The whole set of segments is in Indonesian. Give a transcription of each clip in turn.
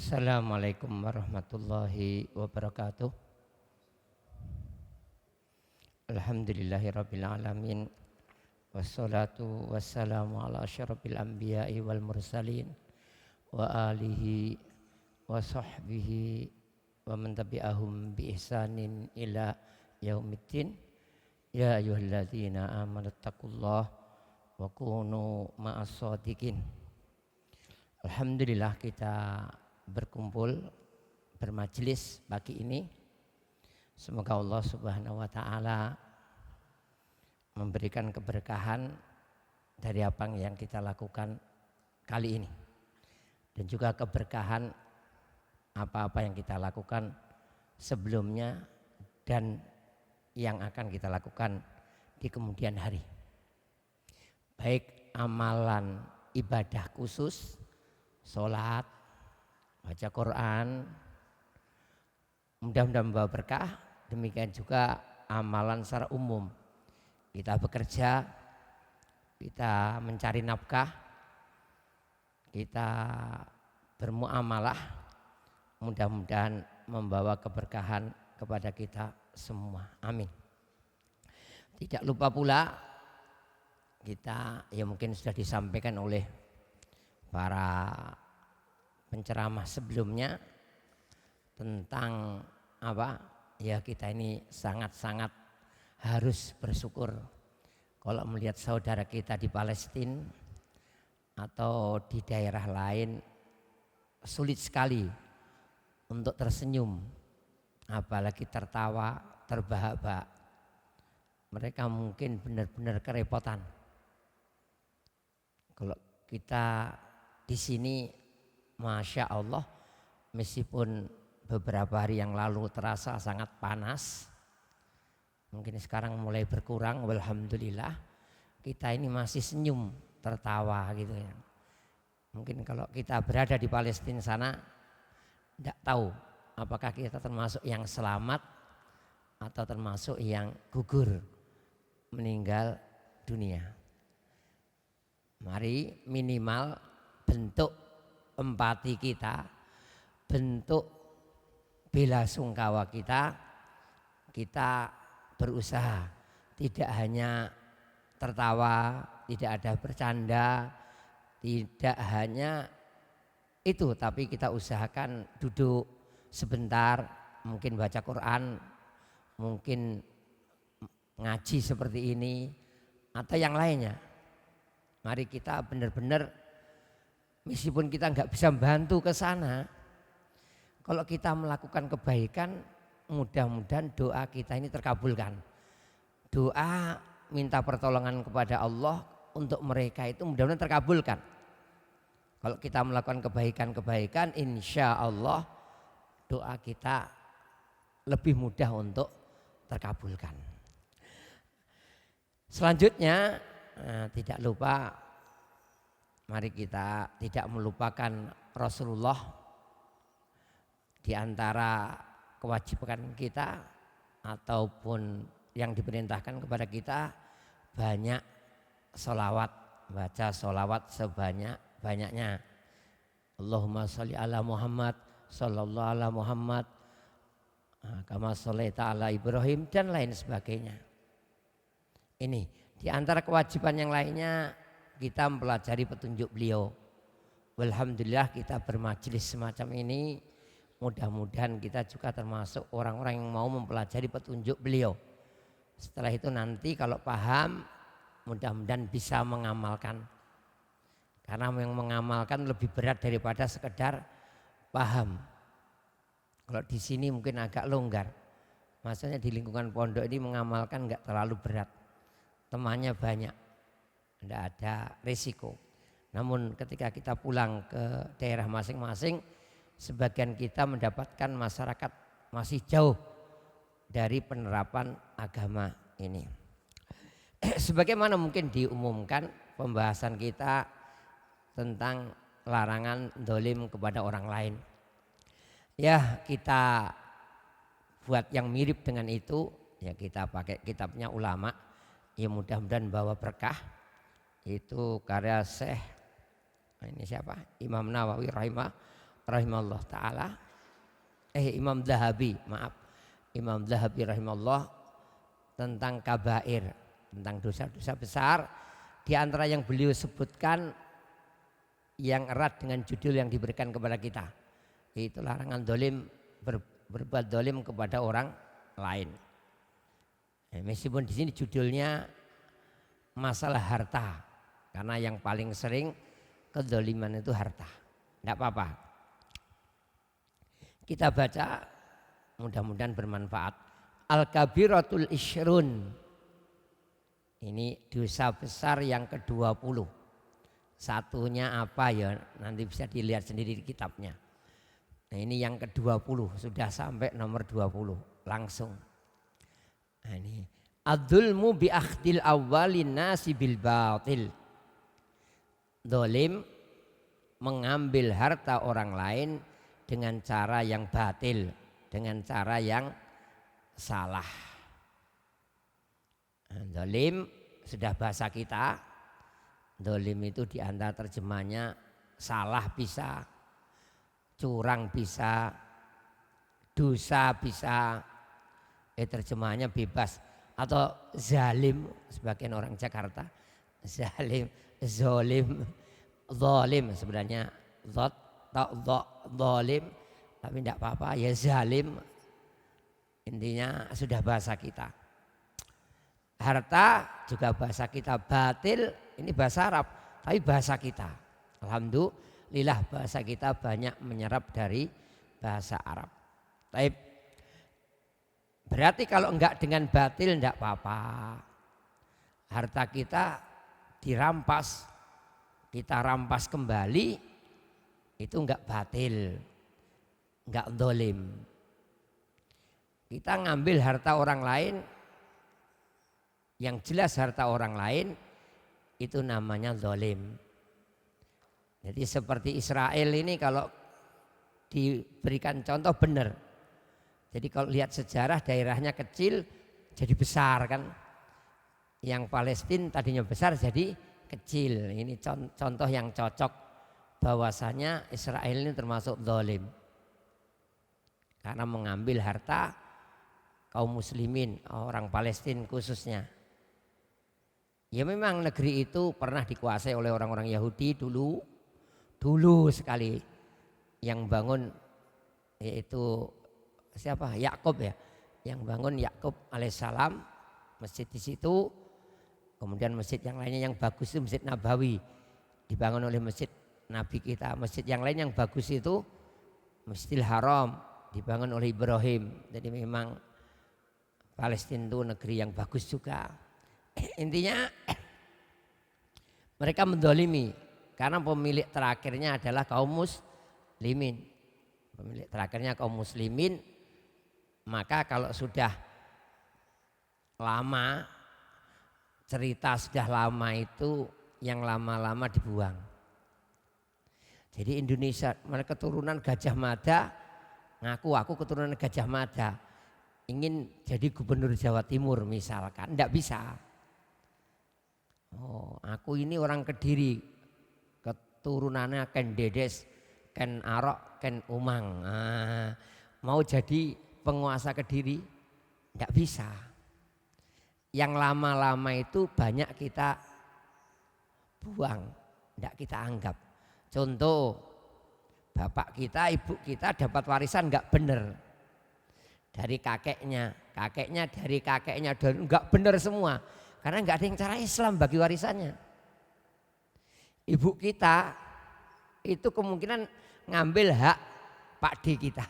Assalamualaikum warahmatullahi wabarakatuh. Alhamdulillahirabbil alamin. Wassalatu wassalamu ala asyrafil anbiya'i wal mursalin wa alihi wa sahbihi wa man tabi'ahum bi ihsanin ila yaumiddin. Ya ayyuhalladzina amanu taqullaha wa kunu ma'as shadiqin. Alhamdulillah kita berkumpul bermajelis pagi ini. Semoga Allah Subhanahu wa taala memberikan keberkahan dari apa yang kita lakukan kali ini, dan juga keberkahan apa-apa yang kita lakukan sebelumnya dan yang akan kita lakukan di kemudian hari. Baik amalan ibadah khusus, sholat, baca Quran, mudah-mudahan membawa berkah. Demikian juga amalan secara umum, kita bekerja, kita mencari nafkah, kita bermuamalah, mudah-mudahan membawa keberkahan kepada kita semua. Amin. Tidak lupa pula kita, ya mungkin sudah disampaikan oleh para penceramah sebelumnya tentang apa? Ya, kita ini sangat-sangat harus bersyukur kalau melihat saudara kita di Palestina atau di daerah lain sulit sekali untuk tersenyum, apalagi tertawa, terbahak-bahak. Mereka mungkin benar-benar kerepotan. Kalau kita di sini, Masya Allah, meskipun beberapa hari yang lalu terasa sangat panas, mungkin sekarang mulai berkurang, alhamdulillah. Kita ini masih senyum, tertawa gitu ya. Mungkin kalau kita berada di Palestina sana, tidak tahu apakah kita termasuk yang selamat atau termasuk yang gugur meninggal dunia. Mari minimal bentuk empati kita, bentuk bela sungkawa kita berusaha tidak hanya tertawa, tidak ada bercanda, tidak hanya itu, tapi kita usahakan duduk sebentar, mungkin baca Quran, mungkin ngaji seperti ini atau yang lainnya. Mari kita benar-benar, meskipun kita nggak bisa bantu ke sana, kalau kita melakukan kebaikan, mudah-mudahan doa kita ini terkabulkan. Doa minta pertolongan kepada Allah untuk mereka itu mudah-mudahan terkabulkan. Kalau kita melakukan kebaikan-kebaikan, insya Allah doa kita lebih mudah untuk terkabulkan. Selanjutnya, tidak lupa, mari kita tidak melupakan Rasulullah. Di antara kewajiban kita ataupun yang diperintahkan kepada kita, banyak sholawat, baca sholawat sebanyak-banyaknya. Allahumma sholli ala Muhammad, sallallahu ala Muhammad, kama sholaita ala Ibrahim, dan lain sebagainya. Ini di antara kewajiban yang lainnya, kita mempelajari petunjuk beliau. Alhamdulillah kita bermajelis semacam ini, mudah-mudahan kita juga termasuk orang-orang yang mau mempelajari petunjuk beliau. Setelah itu nanti kalau paham, mudah-mudahan bisa mengamalkan. Karena yang mengamalkan lebih berat daripada sekedar paham. Kalau di sini mungkin agak longgar. Maksudnya di lingkungan pondok ini mengamalkan enggak terlalu berat. Temannya banyak, tidak ada risiko. Namun ketika kita pulang ke daerah masing-masing, sebagian kita mendapatkan masyarakat masih jauh dari penerapan agama ini. Sebagaimana mungkin diumumkan pembahasan kita tentang larangan dolim kepada orang lain. Ya, kita buat yang mirip dengan itu, ya kita pakai kitabnya ulama, ya mudah-mudahan bawa berkah. Itu karya Syekh, ini siapa? Imam Nawawi rahimah rahimahullah taala, Imam Zahabi, maaf, Imam Zahabi rahimahullah, tentang kabair, tentang dosa-dosa besar. Di antara yang beliau sebutkan yang erat dengan judul yang diberikan kepada kita, yaitu larangan dolim, berbuat dolim kepada orang lain. Meskipun di sini judulnya masalah harta, karena yang paling sering kedoliman itu harta. Tidak apa-apa. Kita baca, mudah-mudahan bermanfaat. Al-kabiratul isyrun. Ini dosa besar yang ke-20. Satunya apa ya? Nanti bisa dilihat sendiri di kitabnya. Nah, ini yang ke-20, sudah sampai nomor 20 langsung. Nah, ini adzulmu bi akhdil awwalin nasi bil batil. Dolim, mengambil harta orang lain dengan cara yang batil, dengan cara yang salah. Dolim sudah bahasa kita. Dolim itu diantara terjemahnya salah bisa, curang bisa, dosa bisa, terjemahnya bebas, atau zalim sebagian orang Jakarta, zalim, zolim, zalim sebenarnya zalim, tapi tidak apa-apa ya, zalim, intinya sudah bahasa kita. Harta juga bahasa kita, batil ini bahasa Arab tapi bahasa kita. Alhamdulillah bahasa kita banyak menyerap dari bahasa Arab. Tapi berarti kalau enggak dengan batil enggak apa-apa. Harta kita dirampas, kita rampas kembali, itu enggak batil, enggak dolim. Kita ngambil harta orang lain, yang jelas harta orang lain, itu namanya dolim. Jadi seperti Israel ini kalau diberikan contoh benar. Jadi kalau lihat sejarah daerahnya kecil jadi besar kan. Yang Palestina tadinya besar jadi kecil. Ini contoh yang cocok bahwasanya Israel ini termasuk dolim. Karena mengambil harta kaum muslimin, orang Palestina khususnya. Ya memang negeri itu pernah dikuasai oleh orang-orang Yahudi dulu sekali. Yang bangun yaitu siapa? Yakub ya. Yang bangun Yakub alaihissalam, masjid di situ. Kemudian masjid yang lainnya yang bagus itu Masjid Nabawi, dibangun oleh masjid Nabi kita. Masjid yang lain yang bagus itu Masjidil Haram, dibangun oleh Ibrahim. Jadi memang Palestina itu negeri yang bagus juga. Intinya mereka mendolimi karena pemilik terakhirnya adalah kaum muslimin. Pemilik terakhirnya kaum muslimin, maka kalau sudah lama, cerita sudah lama itu yang lama-lama dibuang. Jadi Indonesia, mereka keturunan Gajah Mada, aku keturunan Gajah Mada, ingin jadi gubernur Jawa Timur misalkan, enggak bisa. Oh, aku ini orang Kediri, keturunannya Ken Dedes, Ken Arok, Ken Umang. Mau jadi penguasa Kediri, enggak bisa. Yang lama-lama itu banyak kita buang, enggak kita anggap. Contoh, bapak kita, ibu kita dapat warisan enggak benar. Dari kakeknya dari kakeknya, dan enggak benar semua. Karena enggak ada yang cara Islam bagi warisannya. Ibu kita itu kemungkinan ngambil hak Pak D kita.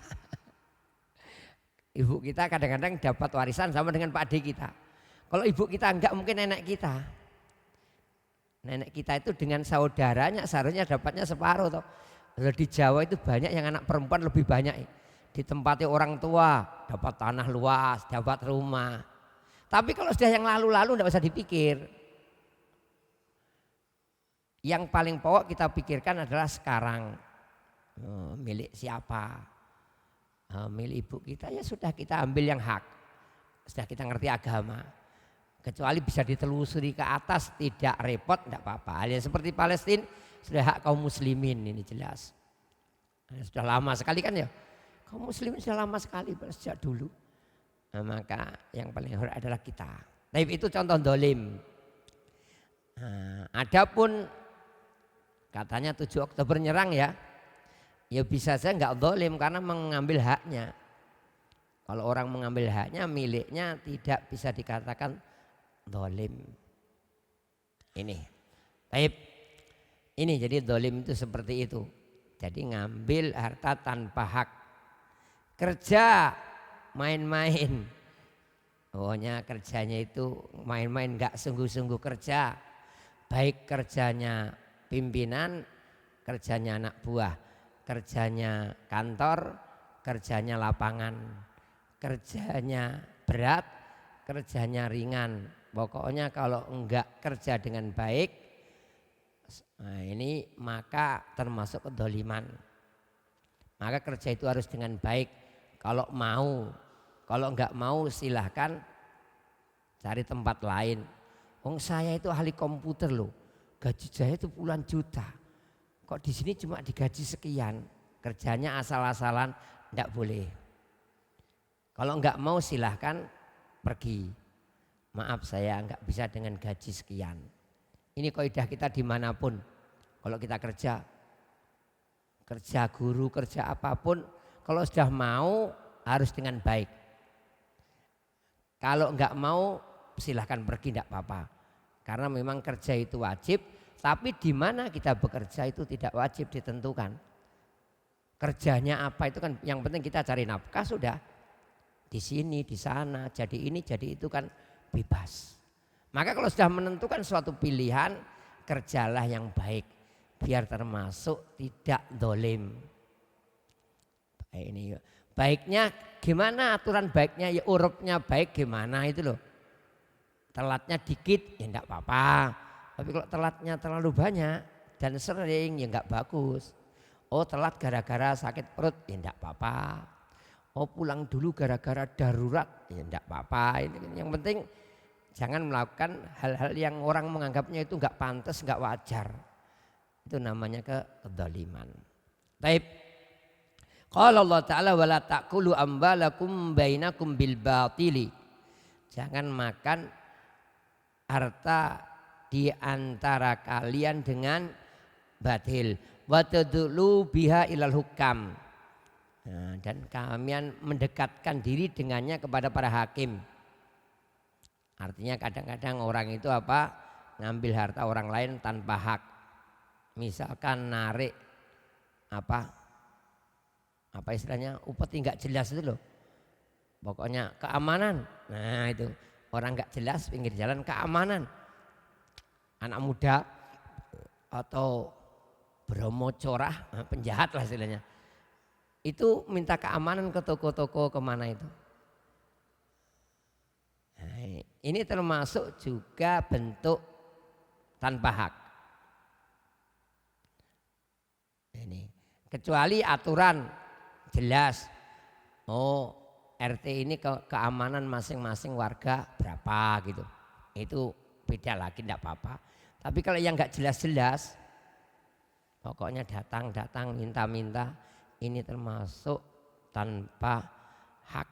Ibu kita kadang-kadang dapat warisan sama dengan Pak D kita. Kalau ibu kita enggak, mungkin nenek kita. Nenek kita itu dengan saudaranya seharusnya dapatnya separuh toh. Kalau di Jawa itu banyak yang anak perempuan lebih banyak. Ditempati orang tua, dapat tanah luas, dapat rumah. Tapi kalau sudah yang lalu-lalu tidak usah dipikir. Yang paling pokok kita pikirkan adalah sekarang. Milik siapa? Milik ibu kita, ya sudah kita ambil yang hak. Sudah kita ngerti agama. Kecuali bisa ditelusuri ke atas, tidak repot, tidak apa-apa. Hal yang seperti Palestina sudah hak kaum muslimin, ini jelas. Sudah lama sekali kan ya. Kaum muslimin sudah lama sekali sejak dulu. Nah, maka yang paling hormat adalah kita. Tapi itu contoh dolim. Nah, adapun katanya 7 Oktober nyerang ya. Ya bisa saja enggak dolim karena mengambil haknya. Kalau orang mengambil haknya, miliknya tidak bisa dikatakan dolim. Ini. Taib. Ini jadi dolim itu seperti itu. Jadi ngambil harta tanpa hak. Kerja main-main. Pokoknya kerjanya itu main-main, enggak sungguh-sungguh kerja. Baik kerjanya pimpinan, kerjanya anak buah, kerjanya kantor, kerjanya lapangan, kerjanya berat, kerjanya ringan. Pokoknya kalau enggak kerja dengan baik, nah ini maka termasuk kedoliman. Maka kerja itu harus dengan baik. Kalau mau, kalau enggak mau silahkan cari tempat lain. Saya itu ahli komputer loh, gaji saya itu puluhan juta. Kok di sini cuma digaji sekian? Kerjanya asal-asalan, enggak boleh. Kalau enggak mau silahkan pergi. Maaf saya enggak bisa dengan gaji sekian. Ini kaidah kita dimanapun. Kalau kita kerja guru, kerja apapun, kalau sudah mau harus dengan baik. Kalau enggak mau silahkan pergi, enggak apa-apa. Karena memang kerja itu wajib, tapi di mana kita bekerja itu tidak wajib ditentukan. Kerjanya apa itu kan yang penting kita cari nafkah sudah. Di sini, di sana, jadi ini, jadi itu kan bebas. Maka kalau sudah menentukan suatu pilihan, kerjalah yang baik. Biar termasuk tidak dolim. Ini baiknya gimana, aturan baiknya ya urupnya baik gimana itu loh. Telatnya dikit ya enggak apa-apa. Tapi kalau telatnya terlalu banyak dan sering ya enggak bagus. Oh telat gara-gara sakit perut ya enggak apa-apa. Oh pulang dulu gara-gara darurat ya enggak apa-apa. Yang penting jangan melakukan hal-hal yang orang menganggapnya itu enggak pantas, enggak wajar. Itu namanya kedoliman. Taib. Qala Allah Ta'ala wala ta'kulu ambalakum bainakum bil batili. Jangan makan harta di antara kalian dengan batil. Wa tadlu biha ilal hukam. Nah, dan kalian mendekatkan diri dengannya kepada para hakim. Artinya kadang-kadang orang itu apa? Ngambil harta orang lain tanpa hak. Misalkan narik apa istilahnya upeti nggak jelas itu loh. Pokoknya keamanan. Nah itu orang nggak jelas pinggir jalan keamanan. Anak muda atau Bromo corah, penjahat lah istilahnya. Itu minta keamanan ke toko-toko kemana itu. Nah, ini termasuk juga bentuk tanpa hak. Ini kecuali aturan jelas. Oh RT ini keamanan masing-masing warga berapa gitu. Itu beda lagi enggak apa-apa. Tapi kalau yang enggak jelas-jelas pokoknya datang minta-minta ini termasuk tanpa hak.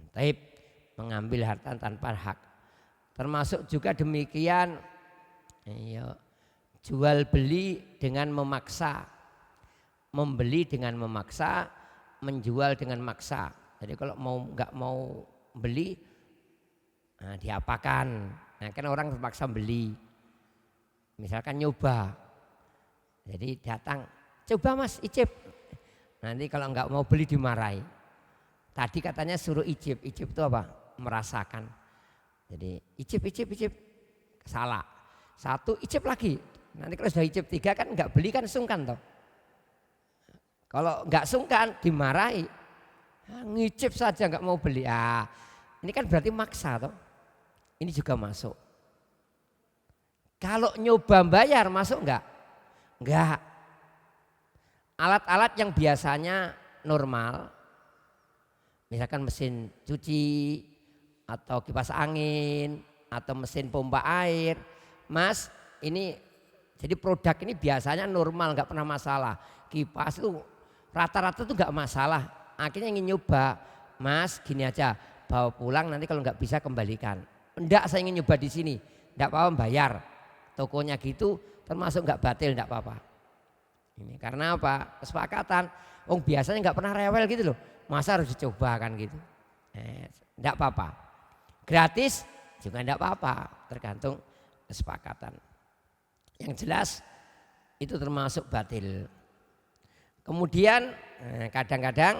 Taib mengambil harta tanpa hak. Termasuk juga demikian jual beli dengan memaksa. Membeli dengan memaksa, menjual dengan maksa. Jadi kalau nggak mau beli, nah diapakan? Nah kan orang terpaksa beli. Misalkan nyoba. Jadi datang, coba mas icip. Nanti kalau nggak mau beli dimarahi. Tadi katanya suruh icip. Icip itu apa? Merasakan. Jadi icip. Salah. Satu icip lagi. Nanti kalau sudah icip 3 kan nggak beli kan sungkan toh. Kalau nggak sungkan dimarahi, ngicip saja nggak mau beli. Ini kan berarti maksa toh. Ini juga masuk. Kalau nyoba bayar masuk nggak? Nggak. Alat-alat yang biasanya normal, misalkan mesin cuci atau kipas angin atau mesin pompa air, mas ini Jadi produk ini biasanya normal, nggak pernah masalah. Kipas itu rata-rata tuh nggak masalah. Akhirnya ingin nyoba, Mas gini aja, bawa pulang nanti kalau nggak bisa kembalikan. Enggak, saya ingin nyoba di sini, enggak apa-apa bayar. Tokonya gitu, termasuk nggak batil, enggak apa-apa. Ini karena apa? Kesepakatan. Biasanya nggak pernah rewel gitu loh. Masa harus dicoba kan gitu. Enggak apa-apa. Gratis juga enggak apa-apa, tergantung kesepakatan. Yang jelas itu termasuk batil. Kemudian kadang-kadang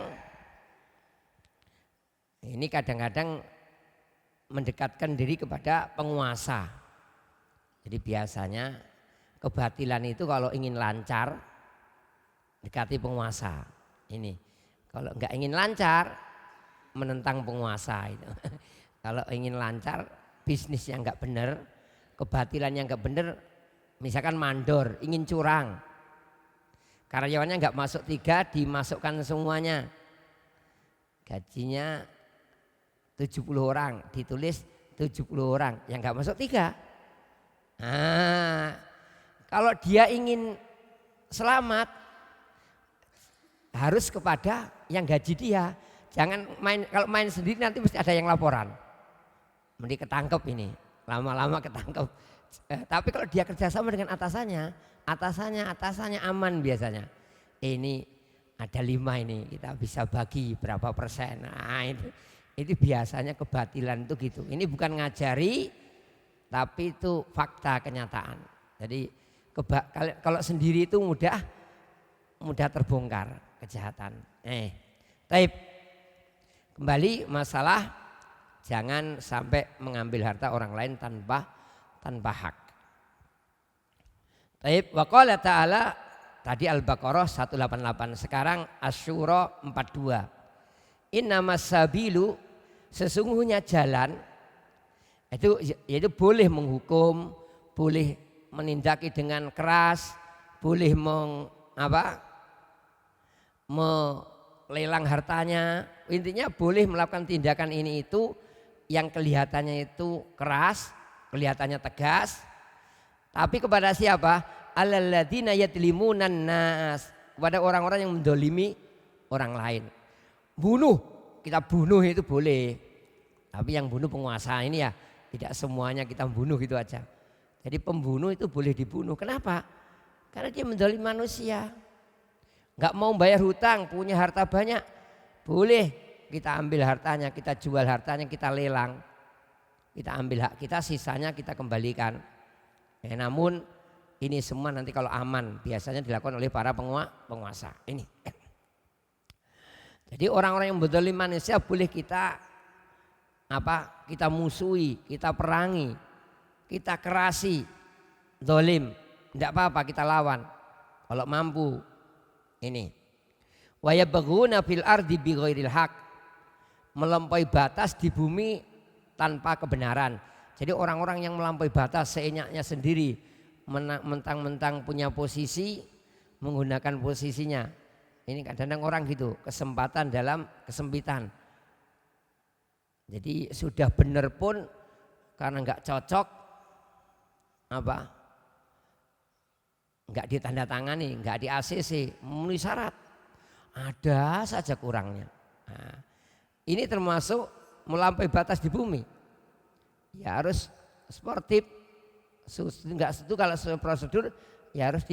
mendekatkan diri kepada penguasa. Jadi biasanya kebatilan itu kalau ingin lancar dekati penguasa. Ini kalau enggak ingin lancar menentang penguasa itu. Kalau ingin lancar bisnisnya enggak benar, kebatilannya enggak benar, misalkan mandor, ingin curang. Karyawannya enggak masuk 3, dimasukkan semuanya. Gajinya 70 orang, ditulis 70 orang, yang enggak masuk 3. Nah, kalau dia ingin selamat harus kepada yang gaji dia. Jangan kalau main sendiri nanti mesti ada yang laporan. Mending ketangkep ini, lama-lama ketangkep. Tapi kalau dia kerjasama dengan atasannya aman biasanya. Ini ada 5 ini, kita bisa bagi berapa persen. Nah itu biasanya kebatilan itu gitu. Ini bukan ngajari, tapi itu fakta kenyataan. Jadi kalau sendiri itu mudah terbongkar kejahatan. Taib. Kembali masalah jangan sampai mengambil harta orang lain tanpa hak. Taib. Wa qala ta'ala, tadi Al-Baqarah 188, sekarang Asy-Syura 42. Innamas sabilu, sesungguhnya jalan itu yaitu boleh menghukum, boleh menindaki dengan keras, boleh melelang hartanya. Intinya boleh melakukan tindakan ini itu yang kelihatannya itu keras, kelihatannya tegas. Tapi kepada siapa? Alladzina yadlimunan nas, kepada orang-orang yang mendolimi orang lain. Bunuh, kita bunuh itu boleh. Tapi yang bunuh penguasa ini ya, tidak semuanya kita bunuh gitu aja. Jadi pembunuh itu boleh dibunuh. Kenapa? Karena dia mendolimi manusia. Enggak mau bayar hutang, punya harta banyak, boleh kita ambil hartanya, kita jual hartanya, kita lelang. Kita ambil hak kita, sisanya kita kembalikan. Namun ini semua nanti kalau aman biasanya dilakukan oleh para penguasa. Ini. Jadi orang-orang yang mendolimi manusia boleh kita musuhi, kita perangi, kita kerasi, dolim, tidak apa-apa kita lawan kalau mampu. Ini wa yabghuna fil ardi bighairil haq, melampaui batas di bumi tanpa kebenaran. Jadi orang-orang yang melampaui batas seenaknya sendiri, mentang-mentang punya posisi, menggunakan posisinya. Ini kadang-kadang orang gitu, kesempatan dalam kesempitan. Jadi sudah benar pun karena nggak cocok, nggak ditandatangani, nggak di ACC, memenuhi syarat, ada saja kurangnya. Nah, ini termasuk melampaui batas di bumi. Ya harus sportif, nggak setuju kalau prosedur ya harus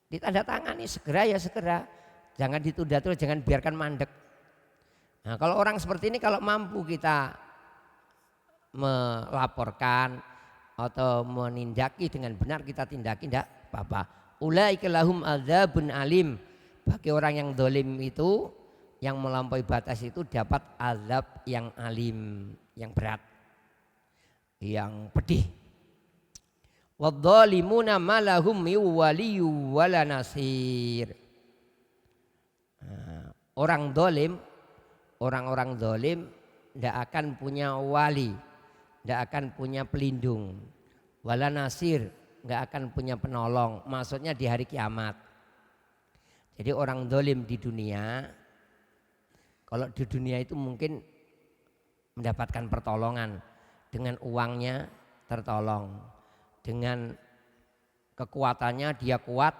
ditandatangani segera ya segera, jangan ditunda-tunda, jangan biarkan mandek. Nah, kalau orang seperti ini kalau mampu kita melaporkan atau menindaki dengan benar, kita tindaki, tidak apa-apa. Ulaika lahum adzabun alim, bagi orang yang dolim itu, yang melampaui batas itu dapat azab yang alim, yang berat, yang pedih. Wadzalimuna malahum miwaliyu wala nasir. Orang dolim, orang-orang dolim tidak akan punya wali, tidak akan punya pelindung, wala nasir, tidak akan punya penolong, maksudnya di hari kiamat. Jadi orang dolim di dunia, kalau di dunia itu mungkin mendapatkan pertolongan, dengan uangnya tertolong, dengan kekuatannya dia kuat,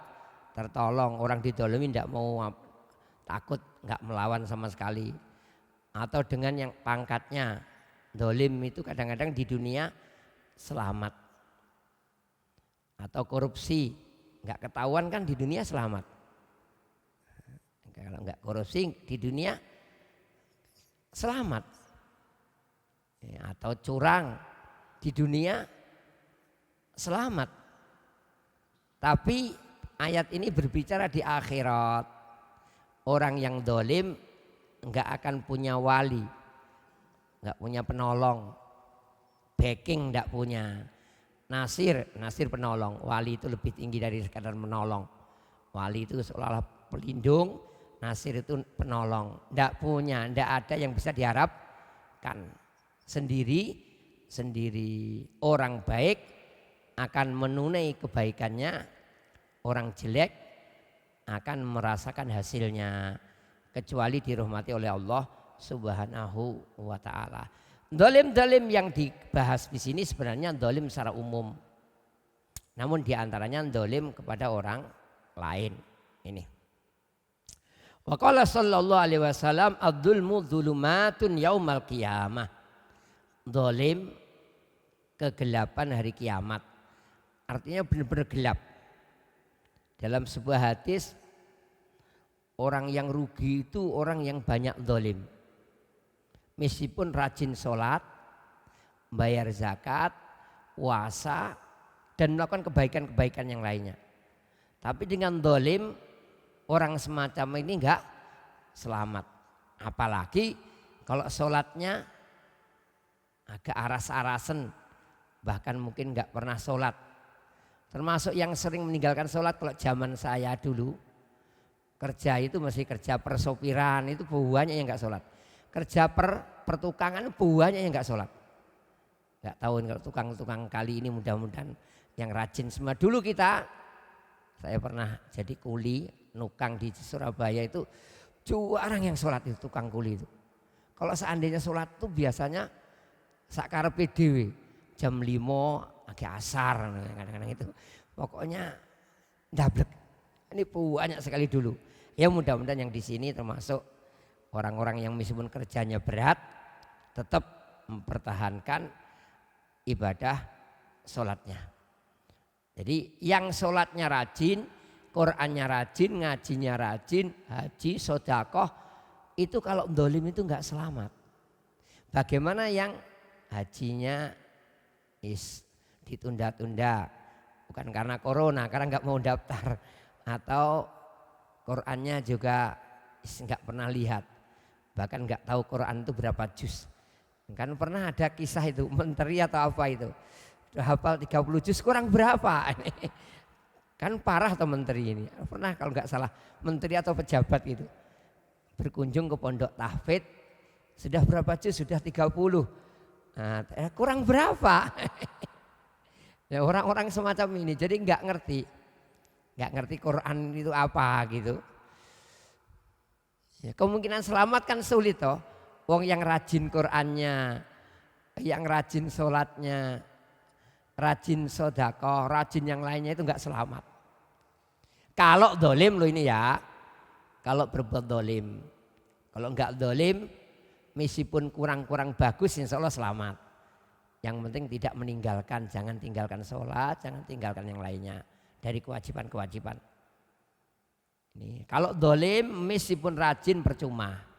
tertolong. Orang didolimi tidak mau, takut, nggak melawan sama sekali. Atau dengan yang pangkatnya dolim itu kadang-kadang di dunia selamat. Atau korupsi, nggak ketahuan kan di dunia selamat. Kalau nggak korupsi di dunia selamat. Atau curang di dunia selamat. Tapi ayat ini berbicara di akhirat. Orang yang dolim nggak akan punya wali, nggak punya penolong, backing nggak punya. Nasir penolong. Wali itu lebih tinggi dari sekadar menolong. Wali itu seolah-olah pelindung, nasir itu penolong. Nggak punya, nggak ada yang bisa diharapkan. Sendiri orang baik akan menunai kebaikannya, orang jelek akan merasakan hasilnya, kecuali dirahmati oleh Allah Subhanahu wa ta'ala. Dolim-dolim yang dibahas di sini sebenarnya dolim secara umum. Namun diantaranya dolim kepada orang lain. Ini. Wa qala sallallahu alaihi wasallam ad-dzulmu dzulumatun yaumal qiyamah. Dolim kegelapan hari kiamat. Artinya benar-benar gelap. Dalam sebuah hadis, orang yang rugi itu orang yang banyak dolim. Meskipun rajin sholat, bayar zakat, puasa, dan melakukan kebaikan-kebaikan yang lainnya. Tapi dengan dolim, orang semacam ini enggak selamat. Apalagi kalau sholatnya agak aras-arasen, bahkan mungkin enggak pernah sholat. Termasuk yang sering meninggalkan sholat kalau zaman saya dulu. Kerja itu masih kerja persopiran, itu banyak yang enggak sholat. Kerja pertukangan banyak yang enggak sholat. Enggak tahu kalau tukang-tukang kali ini mudah-mudahan yang rajin semua. Dulu saya pernah jadi kuli nukang di Surabaya itu jarang yang sholat itu tukang kuli itu. Kalau seandainya sholat itu biasanya sakarepe dhewe jam 5 agak asar kadang-kadang itu. Pokoknya ndablek. Ini banyak sekali dulu. Ya mudah-mudahan yang di sini termasuk orang-orang yang meskipun kerjanya berat tetap mempertahankan ibadah sholatnya. Jadi yang sholatnya rajin, Qur'annya rajin, ngajinya rajin, haji, sodakoh, itu kalau dolim itu enggak selamat. Bagaimana yang hajinya ditunda-tunda, bukan karena corona, karena enggak mau daftar, atau Qur'annya juga enggak pernah lihat, bahkan enggak tahu Qur'an itu berapa juz. Kan pernah ada kisah itu, menteri atau apa itu, udah hafal 30 juz kurang berapa. Kan parah atau menteri ini. Pernah kalau nggak salah menteri atau pejabat itu berkunjung ke pondok tahfidz, sudah berapa juz? Sudah 30. Nah, kurang berapa? Ya, orang-orang semacam ini jadi nggak ngerti Quran itu apa gitu. Ya, kemungkinan selamat kan sulit toh. Wong yang rajin Qurannya, yang rajin sholatnya, rajin sodakoh, rajin yang lainnya itu nggak selamat. Kalau dolim lo ini ya, kalau berbuat dolim. Kalau nggak dolim, meskipun kurang-kurang bagus insya Allah selamat. Yang penting tidak meninggalkan, jangan tinggalkan sholat, jangan tinggalkan yang lainnya dari kewajiban-kewajiban. Ini kalau dolim meskipun rajin percuma.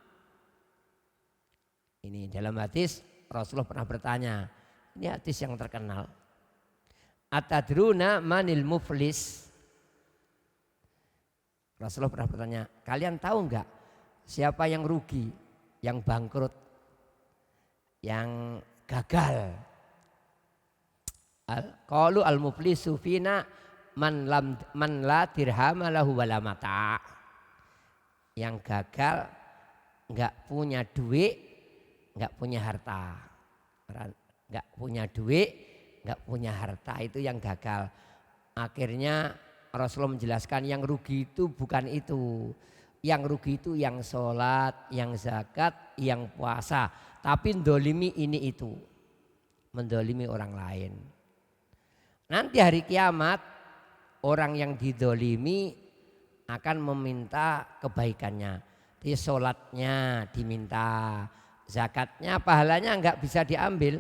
Ini dalam hadis Rasulullah pernah bertanya, ini hadis yang terkenal. Atadruna manil muflis? Rasulullah pernah bertanya, kalian tahu enggak siapa yang rugi, yang bangkrut, yang gagal? Qalu al-muflisu fina man la dirhama lahu wala mata. Yang gagal enggak punya duit, enggak punya harta. Enggak punya duit, enggak punya harta, itu yang gagal. Akhirnya Rasulullah menjelaskan yang rugi itu bukan itu. Yang rugi itu yang sholat, yang zakat, yang puasa. Tapi mendolimi ini itu. Mendolimi orang lain. Nanti hari kiamat orang yang didolimi akan meminta kebaikannya. Di sholatnya diminta, zakatnya, pahalanya enggak bisa diambil,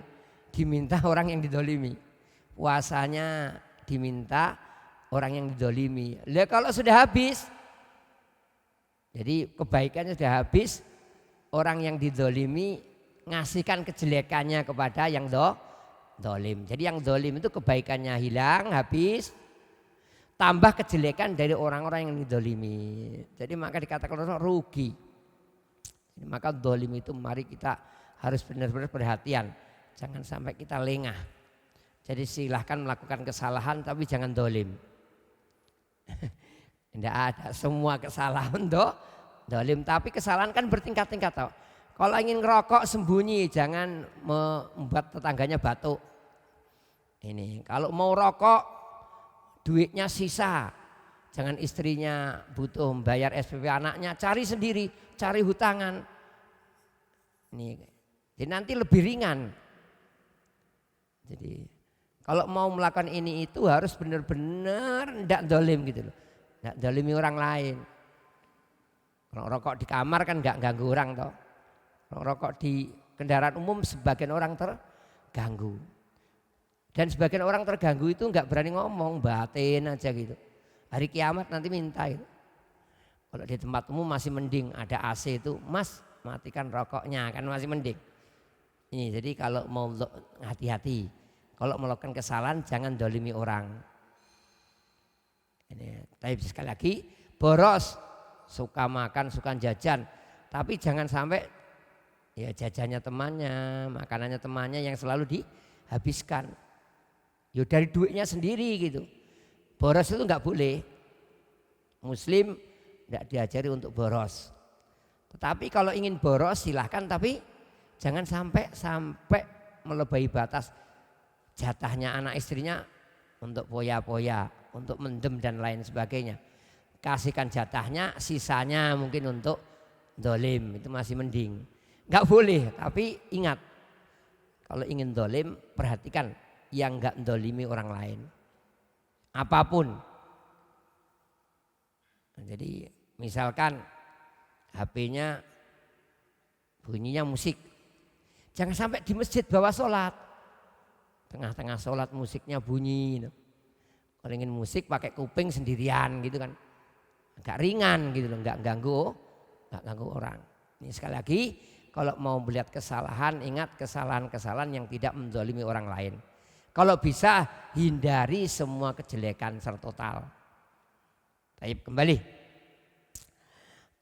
diminta orang yang didolimi. Puasanya diminta orang yang didolimi. Lah kalau sudah habis, jadi kebaikannya sudah habis, orang yang didolimi ngasihkan kejelekannya kepada yang dolim. Jadi yang dolim itu kebaikannya hilang, habis, tambah kejelekan dari orang-orang yang didolimi. Jadi maka dikatakan orang rugi. Maka dolim itu mari kita harus benar-benar perhatian. Jangan sampai kita lengah. Jadi silahkan melakukan kesalahan tapi jangan dolim. Tidak ada semua kesalahan dolim. Tapi kesalahan kan bertingkat-tingkat. Kalau ingin ngerokok sembunyi, jangan membuat tetangganya batuk. Ini kalau mau rokok duitnya sisa, jangan istrinya butuh membayar SPP anaknya, cari sendiri, cari hutangan. Ini, jadi nanti lebih ringan. Jadi kalau mau melakukan ini itu harus benar-benar tidak dolim gitu loh, tidak dolimi orang lain. Kalau rokok di kamar kan nggak ganggu orang toh. Kalau rokok di kendaraan umum sebagian orang terganggu. Dan sebagian orang terganggu itu nggak berani ngomong, batin aja gitu. Hari kiamat nanti minta itu. Kalau di tempat umum masih mending ada AC itu, Mas matikan rokoknya, kan masih mending. Ini jadi kalau mau hati-hati, kalau melakukan kesalahan jangan dolimi orang. Ini, tapi sekali lagi boros, suka makan, suka jajan, tapi jangan sampai ya jajannya temannya, makanannya temannya yang selalu dihabiskan. Ya dari duitnya sendiri gitu. Boros itu enggak boleh. Muslim enggak diajari untuk boros. Tetapi kalau ingin boros silahkan, tapi jangan sampai melebihi batas. Jatahnya anak istrinya untuk poya-poya, untuk mendem dan lain sebagainya. Kasihkan jatahnya, sisanya mungkin untuk dolim, itu masih mending. Enggak boleh, tapi ingat kalau ingin dolim perhatikan yang enggak mendolimi orang lain apapun. Jadi misalkan HP-nya bunyinya musik, jangan sampai di masjid bawa sholat, tengah-tengah sholat musiknya bunyi. Kalau ingin musik pakai kuping sendirian gitu kan, agak ringan gitu loh, enggak ganggu orang. Ini sekali lagi kalau mau melihat kesalahan, ingat kesalahan-kesalahan yang tidak mendolimi orang lain. Kalau bisa hindari semua kejelekan secara total. Baik, kembali.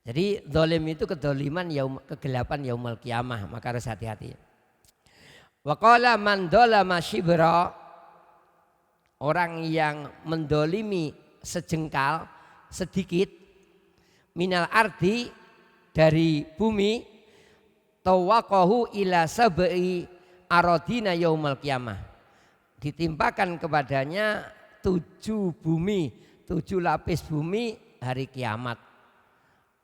Jadi dolim itu kedoliman, kegelapan yaumul kiamah, maka harus hati-hati. Wa qala man dolama shibra, orang yang mendolimi sejengkal sedikit minal ardi dari bumi, tawaqahu ila sab'i aradina yaumul kiamah, ditimpakan kepadanya 7 bumi, 7 lapis bumi hari kiamat.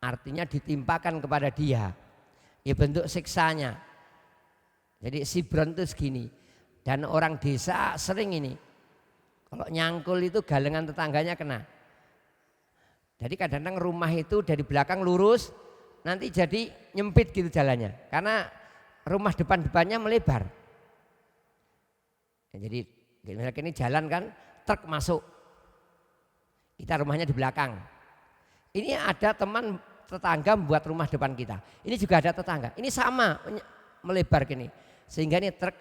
Artinya ditimpakan kepada dia. Ya bentuk siksanya. Jadi sibron itu segini. Dan orang desa sering ini. Kalau nyangkul itu galengan tetangganya kena. Jadi kadang-kadang rumah itu dari belakang lurus, nanti jadi nyempit gitu jalannya. Karena rumah depan-depannya melebar. Jadi misalnya ini jalan kan, truk masuk, kita rumahnya di belakang. Ini ada teman tetangga membuat rumah depan kita. Ini juga ada tetangga. Ini sama melebar gini, sehingga ini truk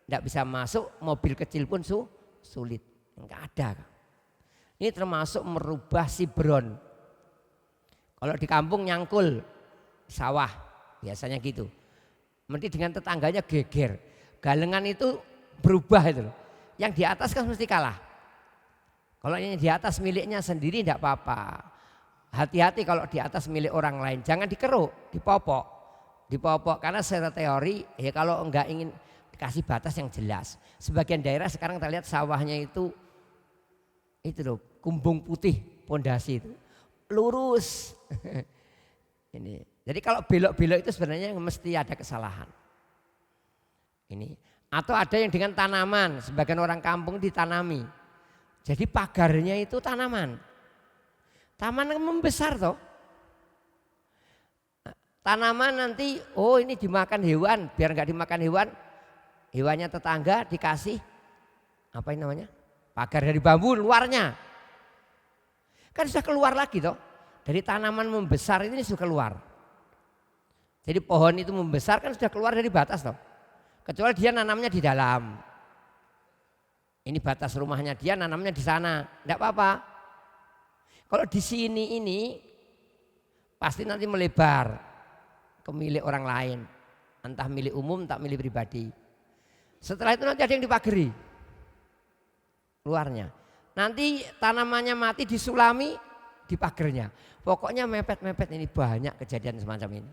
tidak bisa masuk, mobil kecil pun sulit. Enggak ada. Ini termasuk merubah sibron. Kalau di kampung nyangkul sawah biasanya gitu. Nanti dengan tetangganya geger. Galengan itu berubah itu loh. Yang di atas kan mesti kalah. Kalau yang di atas miliknya sendiri tidak apa-apa. Hati-hati kalau di atas milik orang lain, jangan dikeruk, dipopok. Dipopok karena secara teori ya kalau enggak ingin dikasih batas yang jelas. Sebagian daerah sekarang kita lihat sawahnya itu loh, kumbung putih pondasi itu. Lurus. Ini. Jadi kalau belok-belok itu sebenarnya mesti ada kesalahan. Ini. Atau ada yang dengan tanaman, sebagian orang kampung ditanami. Jadi pagarnya itu tanaman. Taman membesar toh. Tanaman nanti, oh ini dimakan hewan, biar nggak dimakan hewan, hewannya tetangga dikasih apa ini namanya? Pagar dari bambu luarnya. Kan sudah keluar lagi toh. Dari tanaman membesar ini sudah keluar. Jadi pohon itu membesar kan sudah keluar dari batas toh. Kecuali dia nanamnya di dalam. Ini batas rumahnya dia, nanamnya di sana, enggak apa-apa. Kalau di sini ini pasti nanti melebar ke milik orang lain, entah milik umum, entah milik pribadi. Setelah itu nanti ada yang dipagari luarnya. Nanti tanamannya mati disulami di pagernya. Pokoknya mepet-mepet, ini banyak kejadian semacam ini.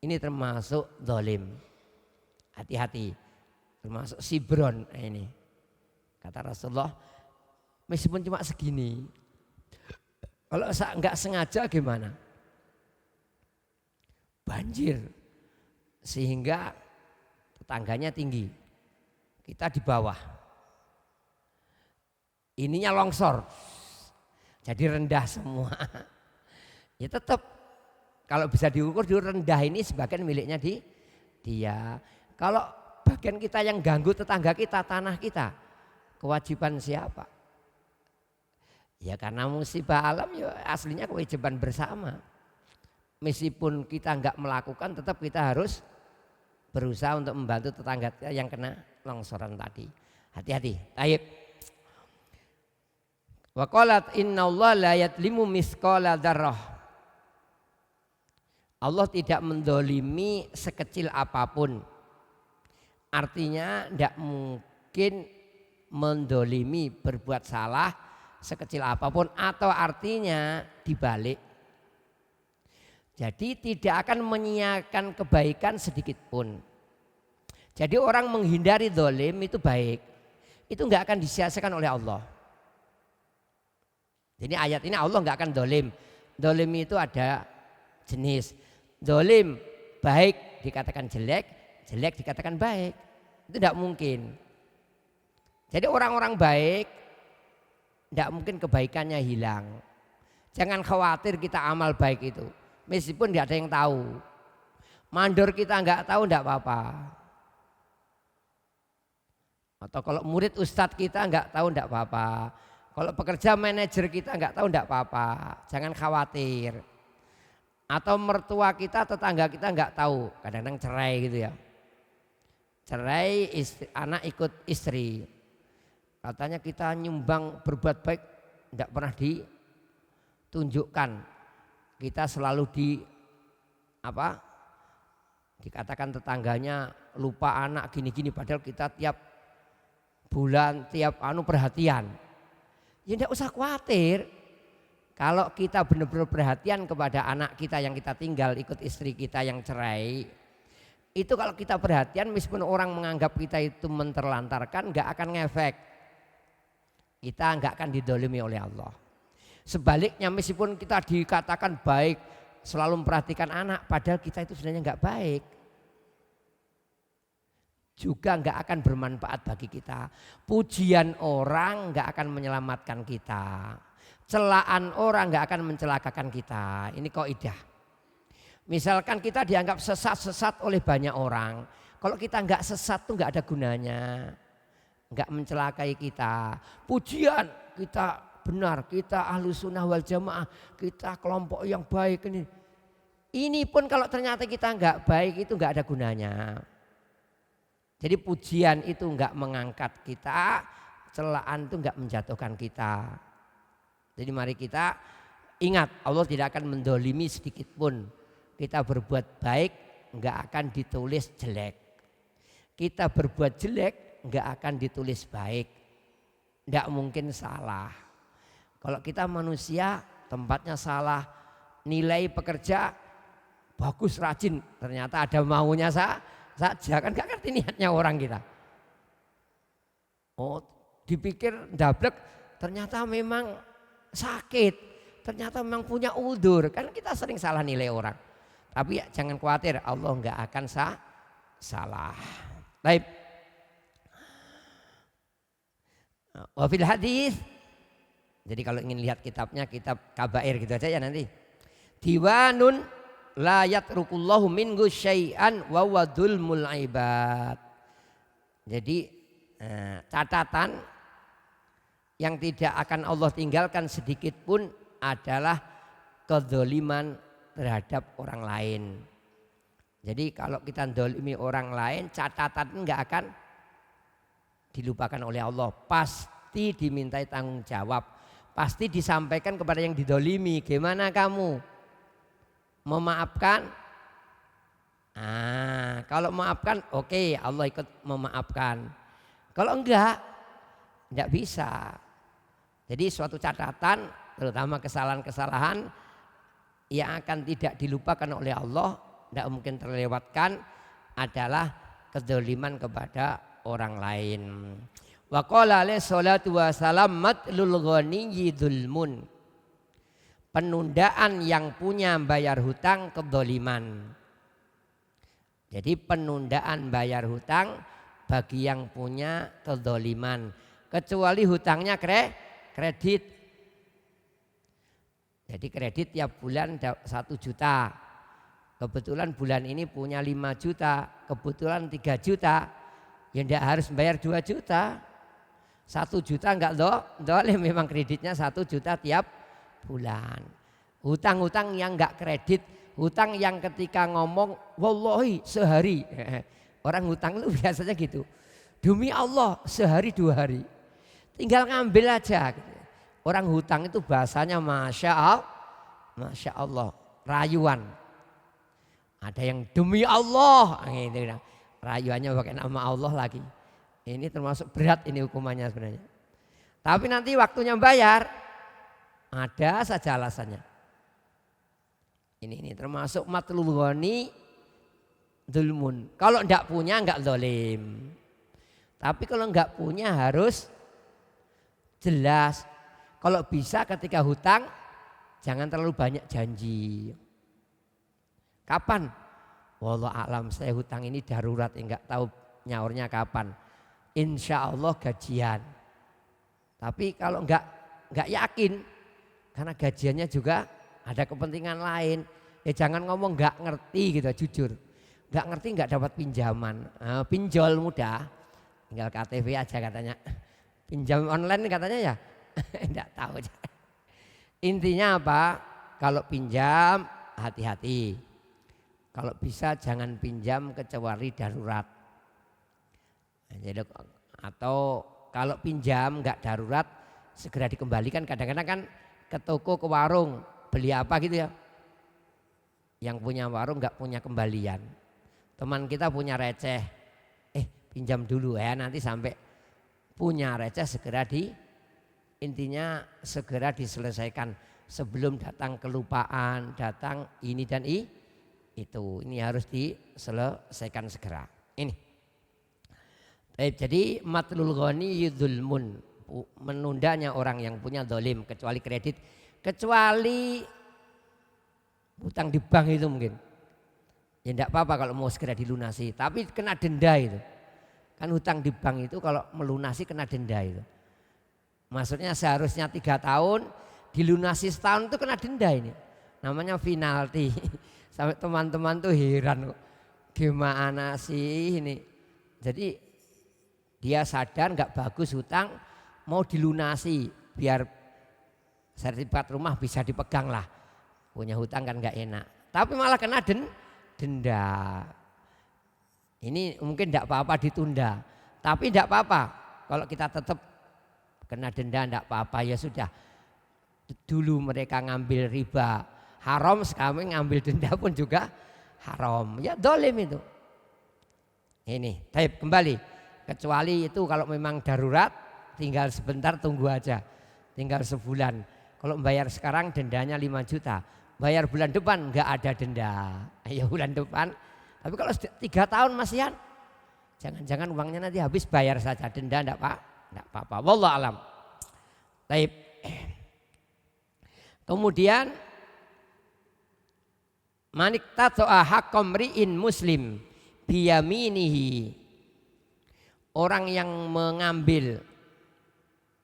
Ini termasuk zalim. Hati-hati. Termasuk sibron ini. Kata Rasulullah, meskipun cuma segini, kalau enggak sengaja gimana? Banjir sehingga tetangganya tinggi, kita di bawah, ininya longsor jadi rendah semua. Ya tetap kalau bisa diukur di rendah ini sebagian miliknya dia. Kalau bagian kita yang ganggu tetangga kita, tanah kita, kewajiban siapa? Ya karena musibah alam ya aslinya kewajiban bersama. Meskipun kita enggak melakukan, tetap kita harus berusaha untuk membantu tetangga yang kena longsoran tadi. Hati-hati. Taib. Wa qalat innallaha la yadlimu misqala dzarrah. Allah tidak mendolimi sekecil apapun. Artinya tidak mungkin mendolimi berbuat salah sekecil apapun, atau artinya dibalik. Jadi tidak akan menyiakan kebaikan sedikit pun. Jadi orang menghindari dolim itu baik. Itu enggak akan disia-siakan oleh Allah. Jadi ayat ini Allah enggak akan dolim. Dolim itu ada jenis. Dolim baik dikatakan jelek, jelek dikatakan baik. Itu tidak mungkin. Jadi orang-orang baik tidak mungkin kebaikannya hilang. Jangan khawatir kita amal baik itu. Meskipun tidak ada yang tahu, mandor kita nggak tahu tidak apa-apa. Atau kalau murid ustadz kita nggak tahu tidak apa-apa. Kalau pekerja manajer kita nggak tahu tidak apa-apa. Jangan khawatir. Atau mertua kita, tetangga kita nggak tahu. Kadang-kadang cerai gitu ya. Cerai, anak ikut istri. Katanya kita nyumbang berbuat baik tidak pernah ditunjukkan. Kita selalu dikatakan tetangganya lupa anak gini-gini, padahal kita tiap bulan tiap perhatian. Ya tidak usah khawatir. Kalau kita benar-benar perhatian kepada anak kita yang kita tinggal ikut istri kita yang cerai, itu kalau kita perhatian meskipun orang menganggap kita itu menterlantarkan, nggak akan ngefek. Kita nggak akan didolimi oleh Allah. Sebaliknya meskipun kita dikatakan baik, selalu memperhatikan anak, padahal kita itu sebenarnya nggak baik, juga nggak akan bermanfaat bagi kita. Pujian orang nggak akan menyelamatkan kita, celaan orang nggak akan mencelakakan kita. Ini kaidah. Misalkan kita dianggap sesat oleh banyak orang, kalau kita nggak sesat tuh nggak ada gunanya, nggak mencelakai kita. Pujian kita benar, kita Ahlus Sunnah wal Jamaah, kita kelompok yang baik ini. Ini pun kalau ternyata kita nggak baik itu nggak ada gunanya. Jadi pujian itu nggak mengangkat kita, celaan itu nggak menjatuhkan kita. Jadi mari kita ingat, Allah tidak akan mendolimi sedikit pun. Kita berbuat baik nggak akan ditulis jelek. Kita berbuat jelek nggak akan ditulis baik. Nggak mungkin salah. Kalau kita manusia tempatnya salah, nilai pekerja bagus rajin, ternyata ada maunya saja, kan gak ngerti niatnya orang kita. Oh dipikir dablek, ternyata memang sakit, ternyata memang punya udzur, kan kita sering salah nilai orang. Tapi ya, jangan khawatir, Allah nggak akan salah. Baik. Wa fil hadis. Jadi kalau ingin lihat kitabnya, kitab Kabair gitu aja ya nanti. Diwanun la yatrukullahu minhu syai'an wa wadulmul ibad. Jadi catatan yang tidak akan Allah tinggalkan sedikit pun adalah kezaliman terhadap orang lain. Jadi kalau kita zalimi orang lain, catatan enggak akan dilupakan oleh Allah. Pasti dimintai tanggung jawab. Pasti disampaikan kepada yang didolimi. Gimana kamu? Memaafkan? Kalau memaafkan, oke, Allah ikut memaafkan. Kalau enggak bisa. Jadi suatu catatan, terutama kesalahan-kesalahan yang akan tidak dilupakan oleh Allah, tidak mungkin terlewatkan, adalah kezaliman kepada orang lain. Wa qala alaihi salatu wasalam matlul ghaniyyi dzulmun. Penundaan yang punya bayar hutang kezaliman. Jadi penundaan bayar hutang bagi yang punya kezaliman, kecuali hutangnya kredit. Jadi kredit tiap bulan 1 juta. Kebetulan bulan ini punya 5 juta, kebetulan 3 juta. Ya tidak harus bayar 2 juta. 1 juta enggak dolim, memang kreditnya 1 juta tiap bulan. Hutang-hutang yang enggak kredit, hutang yang ketika ngomong wallahi sehari. Orang hutang itu biasanya gitu. Demi Allah sehari 2 hari. Tinggal ngambil aja. Orang hutang itu bahasanya Masya Allah, rayuan. Ada yang demi Allah, gitu. Rayuannya pakai nama Allah lagi. Ini termasuk berat ini hukumannya sebenarnya. Tapi nanti waktunya bayar, ada saja alasannya. Ini termasuk matlul ghani dzulmun. Kalau enggak punya enggak zalim. Tapi kalau enggak punya harus jelas. Kalau bisa ketika hutang jangan terlalu banyak janji. Kapan? Wallah alam, saya hutang ini darurat, enggak tahu nyaurnya kapan. Insya Allah gajian. Tapi kalau enggak yakin, karena gajiannya juga ada kepentingan lain. Ya jangan ngomong enggak ngerti gitu, jujur. Enggak ngerti enggak dapat pinjaman. Pinjol mudah, tinggal KTP aja katanya. Pinjam online katanya ya, enggak tahu. Intinya apa? Kalau pinjam hati-hati. Kalau bisa jangan pinjam kecuali darurat. Jadi, atau kalau pinjam enggak darurat segera dikembalikan. Kadang-kadang kan ke toko, ke warung beli apa gitu ya. Yang punya warung enggak punya kembalian. Teman kita punya receh, pinjam dulu ya, nanti sampai punya receh segera intinya segera diselesaikan sebelum datang kelupaan, datang ini dan itu. Ini harus diselesaikan segera. Ini. Jadi matlul ghani dzulmun, menundanya orang yang punya zalim, kecuali kredit, kecuali hutang di bank itu mungkin. Ya enggak apa-apa kalau mau segera dilunasi, tapi kena denda itu. Kan hutang di bank itu kalau melunasi kena denda itu. Maksudnya seharusnya 3 tahun, dilunasi setahun itu kena denda ini. Namanya penalti. Sampai teman-teman tuh heran kok. Gimana sih ini? Jadi dia sadar nggak bagus hutang, mau dilunasi biar sertifikat rumah bisa dipegang lah. Punya hutang kan nggak enak. Tapi malah kena denda. Ini mungkin tidak apa-apa ditunda. Tapi tidak apa-apa kalau kita tetap kena denda, tidak apa-apa, ya sudah. Dulu mereka ngambil riba haram, sekarang ngambil denda pun juga haram. Ya dolim itu. Ini, baik kembali. Kecuali itu kalau memang darurat, tinggal sebentar tunggu aja. Tinggal sebulan. Kalau bayar sekarang dendanya 5 juta. Bayar bulan depan enggak ada denda. Ayo bulan depan. Tapi kalau 3 tahun masihan, jangan-jangan uangnya nanti habis, bayar saja denda, enggak apa-apa. Wallah alam. Baik. Kemudian manik tato'a haqqam ri'in muslim biyaminihi. Orang yang mengambil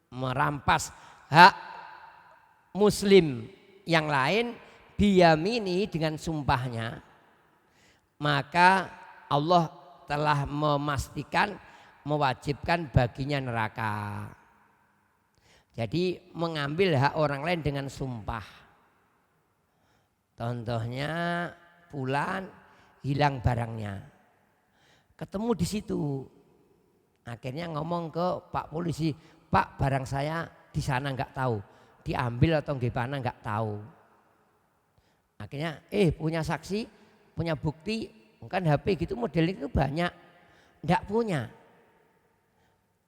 merampas hak muslim yang lain biyamini dengan sumpahnya, maka Allah telah memastikan mewajibkan baginya neraka. Jadi mengambil hak orang lain dengan sumpah. Contohnya fulan hilang barangnya, ketemu di situ, akhirnya ngomong ke Pak polisi, Pak barang saya di sana nggak tahu, diambil atau gimana nggak tahu. Akhirnya punya saksi, punya bukti, kan HP gitu model itu banyak, nggak punya.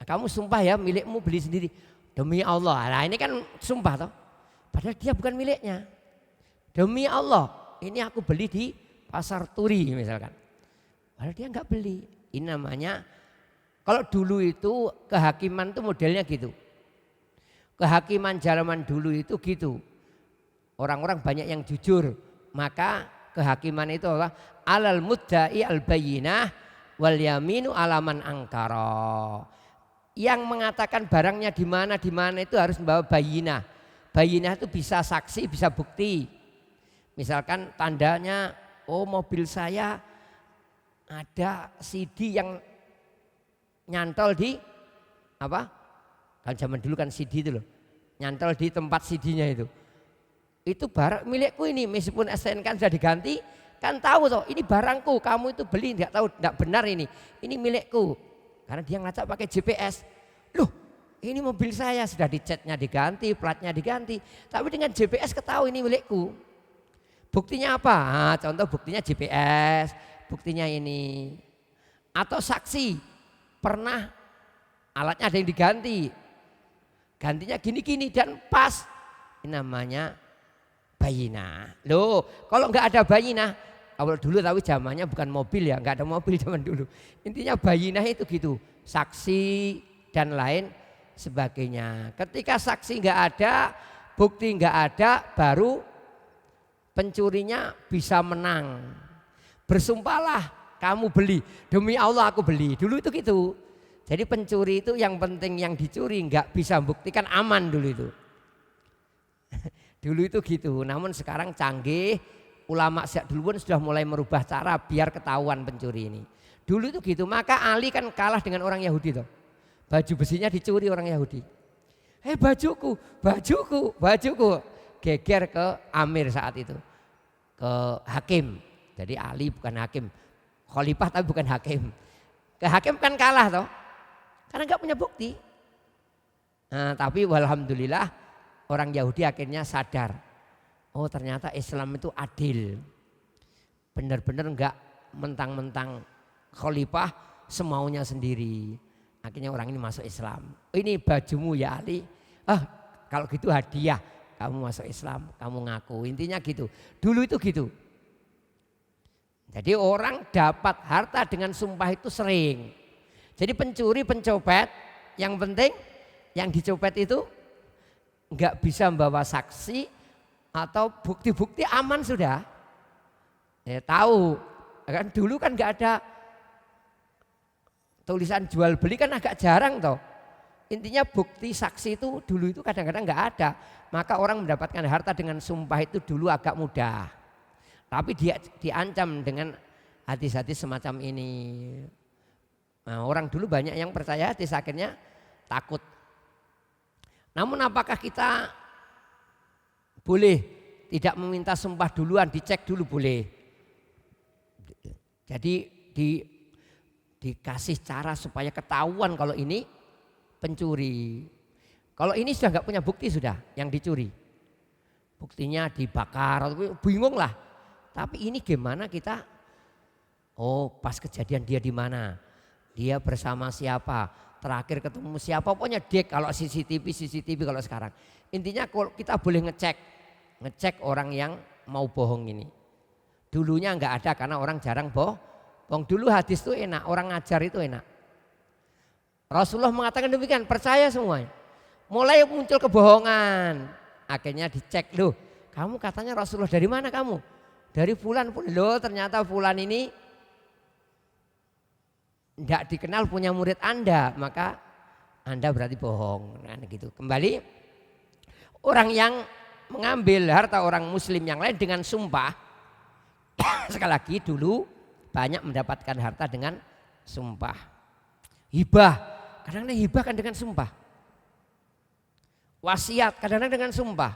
Kamu sumpah ya milikmu beli sendiri, demi Allah. Nah ini kan sumpah toh, padahal dia bukan miliknya. Demi Allah, ini aku beli di pasar Turi misalkan. Padahal dia nggak beli. Ini namanya, kalau dulu itu kehakiman itu modelnya gitu. Kehakiman zaman dulu itu gitu. Orang-orang banyak yang jujur, maka kehakiman itu adalah alal mudda'i al bayyinah wal yaminu alaman angkara. Yang mengatakan barangnya di mana itu harus membawa bayyinah. Bayyinah itu bisa saksi, bisa bukti. Misalkan tandanya, mobil saya ada CD yang nyantol di apa? Kan zaman dulu kan CD itu loh, nyantol di tempat CD-nya itu. Itu barang milikku ini, meskipun STNK sudah diganti, kan tahu toh ini barangku, kamu itu beli nggak tahu, nggak benar ini milikku. Karena dia ngelacak pakai GPS. Loh, ini mobil saya sudah dicatnya diganti, platnya diganti, tapi dengan GPS ketahui ini milikku. Buktinya apa? Nah, contoh buktinya GPS, buktinya ini. Atau saksi, pernah alatnya ada yang diganti, gantinya gini-gini dan pas. Ini namanya bayinah. Loh, kalau nggak ada bayinah, kalau dulu tapi zamannya bukan mobil ya, nggak ada mobil zaman dulu. Intinya bayinah itu gitu, saksi dan lain sebagainya. Ketika saksi nggak ada, bukti nggak ada, baru pencurinya bisa menang. Bersumpahlah kamu beli, demi Allah aku beli. Dulu itu gitu. Jadi pencuri itu yang penting yang dicuri nggak bisa buktikan aman dulu itu. Dulu itu gitu. Namun sekarang canggih, ulama sejak dulu pun sudah mulai merubah cara biar ketahuan pencuri ini. Dulu itu gitu. Maka Ali kan kalah dengan orang Yahudi tuh. Baju besinya dicuri orang Yahudi. Bajuku. Geger ke Amir saat itu, ke hakim. Jadi Ali bukan hakim, khalifah tapi bukan hakim. Ke hakim kan kalah toh, karena nggak punya bukti. Nah, tapi walhamdulillah orang Yahudi akhirnya sadar, oh ternyata Islam itu adil, benar-benar nggak mentang-mentang khalifah semaunya sendiri. Akhirnya orang ini masuk Islam. Ini bajumu ya Ali, kalau gitu hadiah. Kamu masuk Islam, kamu ngaku. Intinya gitu. Dulu itu gitu. Jadi orang dapat harta dengan sumpah itu sering. Jadi pencuri, pencopet, yang penting yang dicopet itu nggak bisa membawa saksi atau bukti-bukti aman sudah. Tahu. Kan dulu kan nggak ada tulisan jual beli kan agak jarang toh. Intinya bukti saksi itu dulu itu kadang-kadang nggak ada. Maka orang mendapatkan harta dengan sumpah itu dulu agak mudah. Tapi dia diancam dengan hadis-hadis semacam ini. Nah, orang dulu banyak yang percaya hadis akhirnya takut. Namun apakah kita boleh tidak meminta sumpah duluan, dicek dulu boleh. Jadi dikasih cara supaya ketahuan kalau ini pencuri. Kalau ini sudah nggak punya bukti sudah yang dicuri, buktinya dibakar, bingung lah. Tapi ini gimana kita? Oh pas kejadian dia di mana? Dia bersama siapa? Terakhir ketemu siapa? Pokoknya dek kalau CCTV kalau sekarang. Intinya kita boleh ngecek orang yang mau bohong ini. Dulunya nggak ada karena orang jarang bohong. Dulu hadis itu enak, orang ngajar itu enak. Rasulullah mengatakan demikian, percaya semuanya. Mulai muncul kebohongan, akhirnya dicek, loh kamu katanya Rasulullah dari mana kamu? Dari fulan, loh ternyata fulan ini tidak dikenal punya murid Anda, maka Anda berarti bohong. Nah, gitu. Kembali, orang yang mengambil harta orang muslim yang lain dengan sumpah, sekali lagi dulu banyak mendapatkan harta dengan sumpah. Hibah, kadang-kadang hibah kan dengan sumpah. Wasiat kadang-kadang dengan sumpah.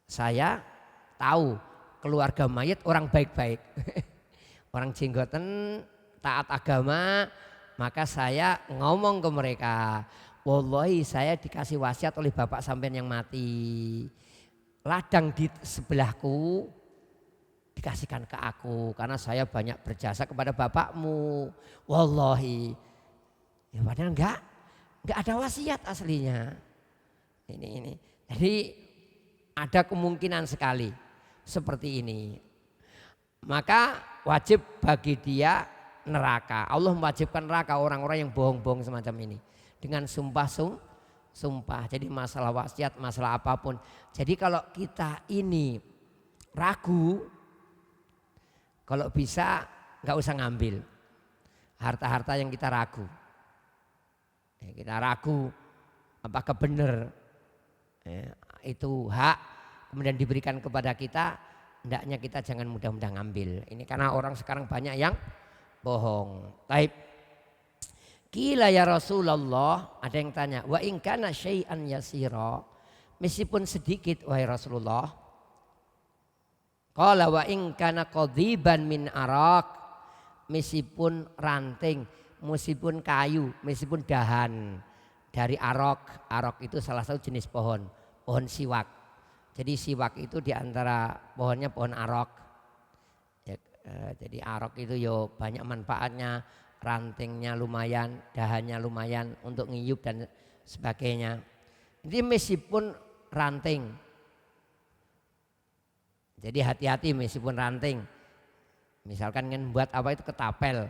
Saya tahu keluarga mayit orang baik-baik. Orang jenggoten, taat agama, maka saya ngomong ke mereka, wallahi saya dikasih wasiat oleh bapak sampean yang mati. Ladang di sebelahku dikasihkan ke aku karena saya banyak berjasa kepada bapakmu. Wallahi. Ya padahal enggak ada wasiat aslinya. Ini. Jadi ada kemungkinan sekali seperti ini. Maka wajib bagi dia neraka. Allah mewajibkan neraka orang-orang yang bohong-bohong semacam ini. Dengan sumpah. Jadi masalah wasiat, masalah apapun. Jadi kalau kita ini ragu, kalau bisa nggak usah ngambil harta-harta yang kita ragu. Kita ragu apakah benar itu hak kemudian diberikan kepada kita, hendaknya kita jangan mudah-mudah ngambil. Ini karena orang sekarang banyak yang bohong. Taib. Qila ya Rasulullah, ada yang tanya, wa in kana syai'an yasira, meskipun sedikit wahai Rasulullah. Qala wa in kana qadiban min arak, meskipun ranting, meskipun kayu, meskipun dahan dari arok. Arok itu salah satu jenis pohon siwak. Jadi siwak itu diantara pohonnya pohon arok. Ya, jadi arok itu yo banyak manfaatnya, rantingnya lumayan, dahannya lumayan untuk ngiyup dan sebagainya. Jadi meskipun ranting, jadi hati-hati meskipun ranting. Misalkan ingin buat apa itu ketapel,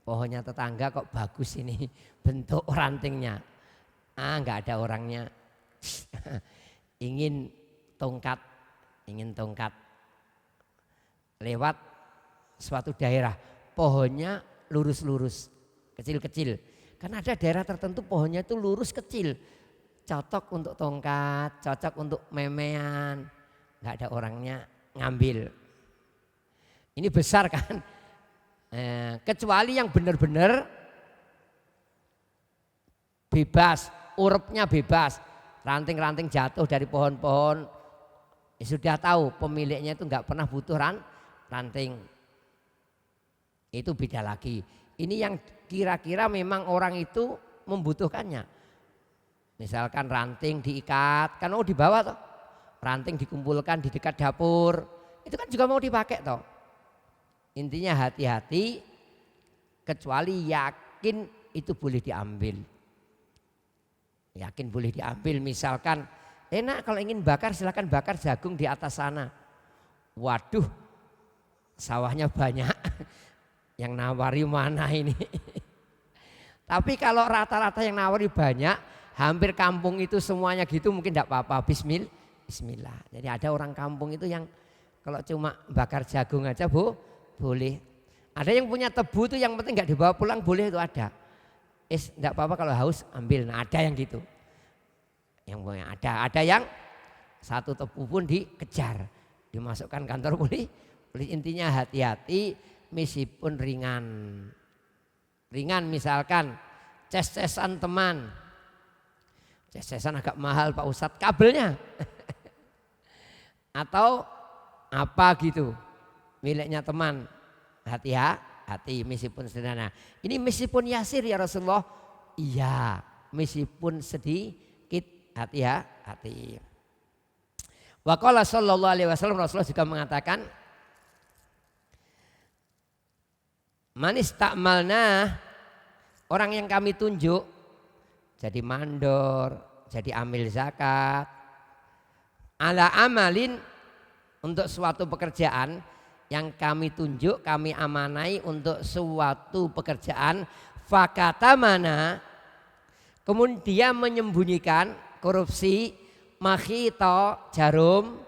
pohonnya tetangga kok bagus ini bentuk rantingnya, nggak ada orangnya. ingin tongkat lewat suatu daerah, pohonnya lurus-lurus, kecil-kecil. Karena ada daerah tertentu pohonnya itu lurus kecil, cocok untuk tongkat, cocok untuk memean, nggak ada orangnya ngambil. Ini besar kan? Kecuali yang benar-benar bebas, urepnya bebas, ranting-ranting jatuh dari pohon-pohon, sudah tahu pemiliknya itu nggak pernah butuh ranting, itu beda lagi. Ini yang kira-kira memang orang itu membutuhkannya. Misalkan ranting diikat, kan di bawah toh, ranting dikumpulkan di dekat dapur, itu kan juga mau dipakai toh. Intinya hati-hati, kecuali yakin itu boleh diambil. Yakin boleh diambil, misalkan enak kalau ingin bakar silakan bakar jagung di atas sana. Waduh, sawahnya banyak, yang nawari mana ini? Tapi kalau rata-rata yang nawari banyak, hampir kampung itu semuanya gitu mungkin tidak apa-apa. Bismillah. Jadi ada orang kampung itu yang kalau cuma bakar jagung aja boleh. Ada yang punya tebu itu yang penting nggak dibawa pulang boleh, itu ada. Enggak apa-apa kalau haus ambil. Nah, ada yang gitu. Yang ada yang satu tebu pun dikejar, dimasukkan kantor polisi. Intinya hati-hati meskipun ringan. Ringan misalkan ces-cesan teman. Ces-cesan agak mahal Pak Ustadz kabelnya. Atau apa gitu. Miliknya teman, hati-hati meskipun sederhana. Ini meskipun yasir ya Rasulullah, iya meskipun sedikit, hati-hati. Wa qala sallallahu alaihi wasallam, Rasulullah juga mengatakan, manis takmalna, orang yang kami tunjuk jadi mandor, jadi amil zakat, ala amalin, untuk suatu pekerjaan yang kami tunjuk, kami amanai untuk suatu pekerjaan, fakata mana, kemudian menyembunyikan korupsi, makhito, jarum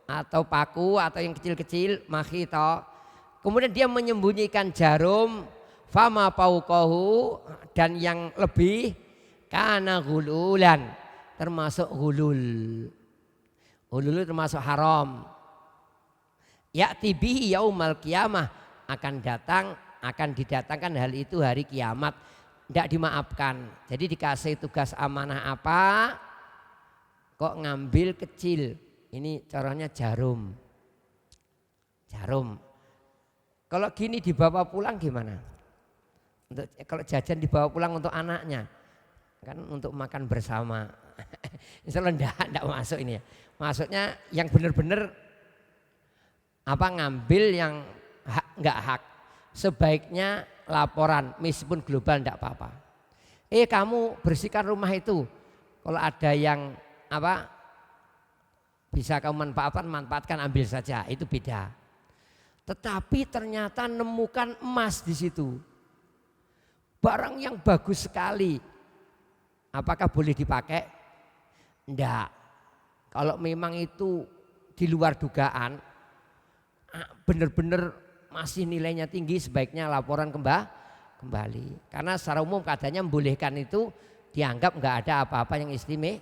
atau paku atau yang kecil-kecil, makhito, kemudian dia menyembunyikan jarum, Fama pauqahu, dan yang lebih kana gululan, termasuk gulul. Gulul termasuk haram. Ya'ti bihi yaumal qiyamah, akan didatangkan hal itu hari kiamat, tidak dimaafkan. Jadi dikasih tugas amanah apa, kok ngambil kecil. Ini caranya jarum. Kalau gini dibawa pulang gimana? Kalau jajan dibawa pulang untuk anaknya, kan untuk makan bersama. Insya Allah enggak masuk ini ya. Maksudnya yang benar-benar ngambil yang enggak hak. Sebaiknya laporan, meskipun global enggak apa-apa. Kamu bersihkan rumah itu. Kalau ada yang bisa kamu manfaatkan ambil saja, itu beda. Tetapi ternyata nemukan emas di situ. Barang yang bagus sekali. Apakah boleh dipakai? Enggak. Kalau memang itu di luar dugaan, benar-benar masih nilainya tinggi, sebaiknya laporan kembali. Karena secara umum keadaannya membolehkan itu dianggap enggak ada apa-apa yang istimewa.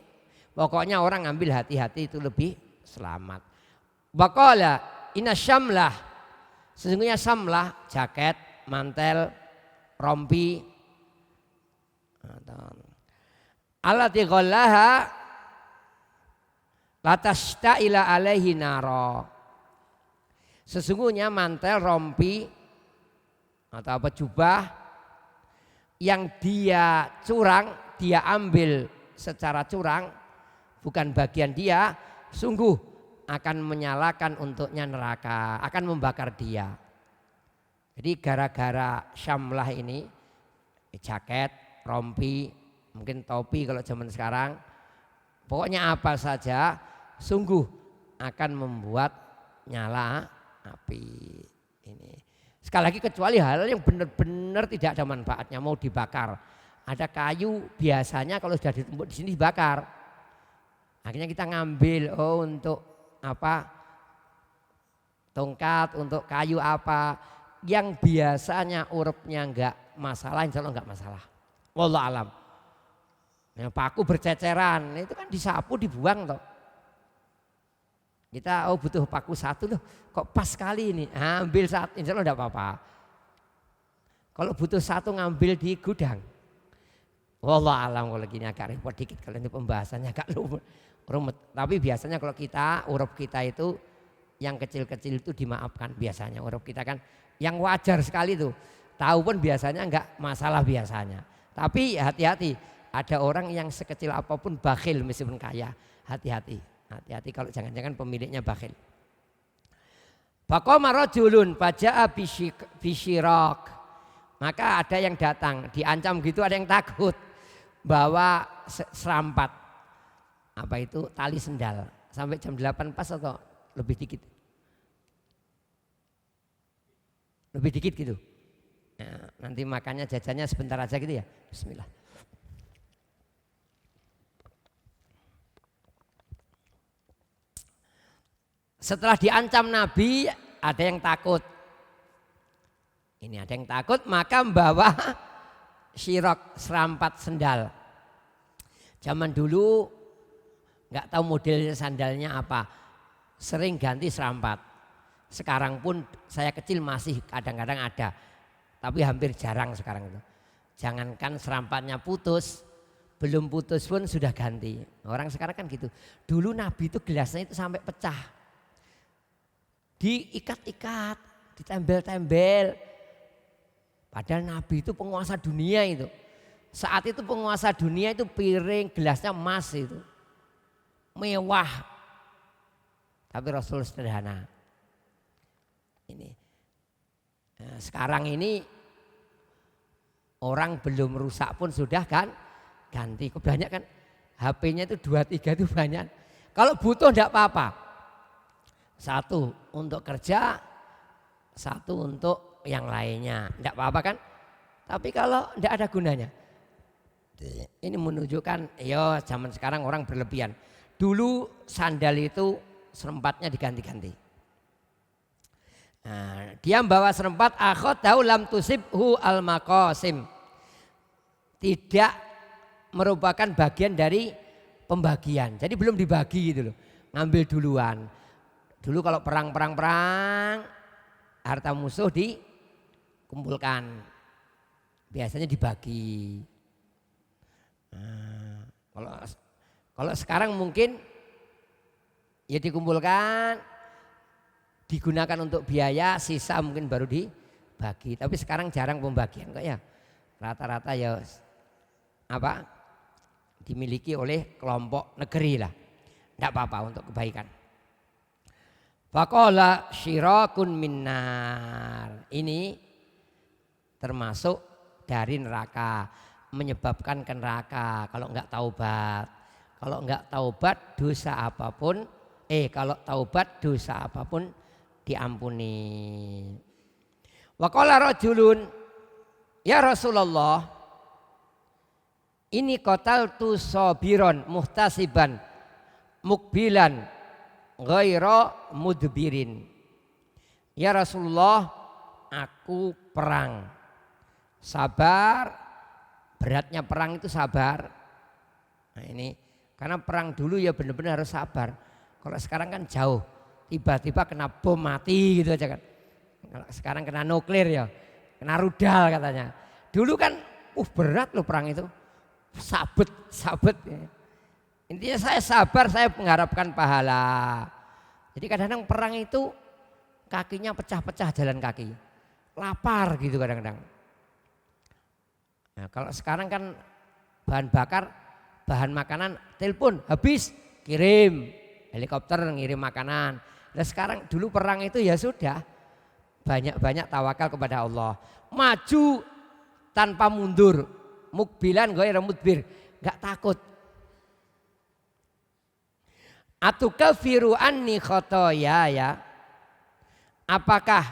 Pokoknya orang ngambil hati-hati itu lebih selamat. Waqala inna syamlah, sesungguhnya syamlah jaket, mantel, rompi, allati ghallaha latasta'ila alaihi naro. Sesungguhnya mantel, rompi atau jubah yang dia curang, dia ambil secara curang, bukan bagian dia, sungguh akan menyalakan untuknya neraka, akan membakar dia. Jadi gara-gara syamlah ini, jaket, rompi, mungkin topi kalau zaman sekarang, pokoknya apa saja, sungguh akan membuat nyala api. Ini sekali lagi kecuali hal yang benar-benar tidak ada manfaatnya, mau dibakar. Ada kayu biasanya kalau sudah ditumpuk di sini dibakar. Akhirnya kita ngambil untuk tongkat, untuk kayu apa yang biasanya urupnya enggak masalah, insya Allah enggak masalah. Wallahu alam. Yang paku berceceran itu kan disapu dibuang toh. Kita butuh paku satu loh, kok pas kali ini, ambil satu, insya Allah enggak apa-apa. Kalau butuh satu ngambil di gudang. Wallahu alam, kalau gini agak repot dikit, kalau ini pembahasannya agak rumit. Tapi biasanya kalau kita, urup kita itu yang kecil-kecil itu dimaafkan biasanya. Urup kita kan yang wajar sekali tuh. Tahu pun biasanya enggak masalah biasanya. Tapi hati-hati, ada orang yang sekecil apapun bakhil meskipun kaya. Hati-hati kalau jangan-jangan pemiliknya bakhil. Faqama rajulun faja'a bisyirak. Maka ada yang datang, diancam gitu, ada yang takut. Bawa serampat. Apa itu? Tali sendal. Sampai jam 8 pas atau lebih dikit? Lebih dikit gitu. Nah, nanti makannya jajannya sebentar aja gitu ya. Bismillah. Setelah diancam Nabi, ada yang takut. Ini ada yang takut, maka membawa syirok, serampat sendal. Zaman dulu nggak tahu model sandalnya apa, sering ganti serampat. Sekarang pun saya kecil masih kadang-kadang ada, tapi hampir jarang sekarang itu. Jangankan serampatnya putus, belum putus pun sudah ganti. Orang sekarang kan gitu. Dulu Nabi itu gelasnya itu sampai pecah. Diikat-ikat, ditembel-tembel. Padahal Nabi itu penguasa dunia itu. Saat itu penguasa dunia itu piring, gelasnya emas itu. Mewah. Tapi Rasul sederhana. Ini. Nah, sekarang ini orang belum rusak pun sudah kan ganti. Kebanyakan HP-nya itu 2-3 itu banyak. Kalau butuh enggak apa-apa. Satu untuk kerja, satu untuk yang lainnya. Enggak apa-apa kan? Tapi kalau enggak ada gunanya. Ini menunjukkan ya zaman sekarang orang berlebihan. Dulu sandal itu serempatnya diganti-ganti. Nah, dia membawa serempat akhadahu lam tusibhu al maqasim. Tidak merupakan bagian dari pembagian. Jadi belum dibagi gitu loh. Ngambil duluan. Dulu kalau perang harta musuh dikumpulkan. Biasanya dibagi. Nah, kalau sekarang mungkin ya dikumpulkan, digunakan untuk biaya, sisa mungkin baru dibagi. Tapi sekarang jarang pembagian kok ya. Rata-rata ya dimiliki oleh kelompok negeri lah. Tidak apa-apa untuk kebaikan. Faqala syirakun minnar. Ini termasuk dari neraka, menyebabkan ke neraka kalau enggak taubat. Kalau enggak taubat dosa apapun, kalau taubat dosa apapun diampuni. Wa qala rajulun, ya Rasulullah, ini qataltu sabiron muhtasiban mukbilan ghaira mudbirin. Ya Rasulullah, aku perang. Sabar, beratnya perang itu sabar. Nah ini, karena perang dulu ya benar-benar harus sabar. Kalau sekarang kan jauh, tiba-tiba kena bom mati gitu aja kan. Kalau sekarang kena nuklir ya, kena rudal katanya. Dulu kan berat loh perang itu, sabet. Intinya saya sabar, saya mengharapkan pahala. Jadi kadang-kadang perang itu kakinya pecah-pecah jalan kaki. Lapar gitu kadang-kadang. Nah, kalau sekarang kan bahan bakar, bahan makanan, telepon habis, kirim. Helikopter ngirim makanan. Nah sekarang dulu perang itu ya sudah. Banyak-banyak tawakal kepada Allah. Maju tanpa mundur. Mukbilan ghairu mudbir. Gak takut. Atukafiru anni khotoya ya. Apakah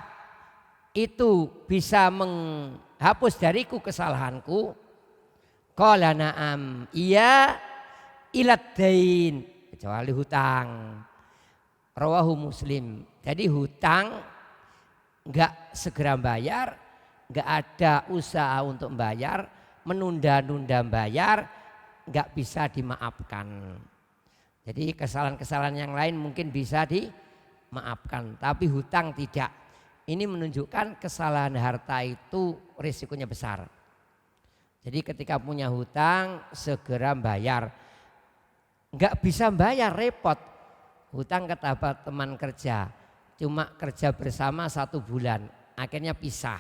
itu bisa menghapus dariku kesalahanku? Qala na'am. Iya ilad dain. Kecuali hutang. Rawahu Muslim. Jadi hutang enggak segera bayar, enggak ada usaha untuk membayar, menunda-nunda bayar, enggak bisa dimaafkan. Jadi kesalahan-kesalahan yang lain mungkin bisa dimaafkan, tapi hutang tidak. Ini menunjukkan kesalahan harta itu risikonya besar. Jadi ketika punya hutang segera bayar. Enggak bisa bayar repot. Hutang ke teman kerja, cuma kerja bersama 1 bulan, akhirnya pisah.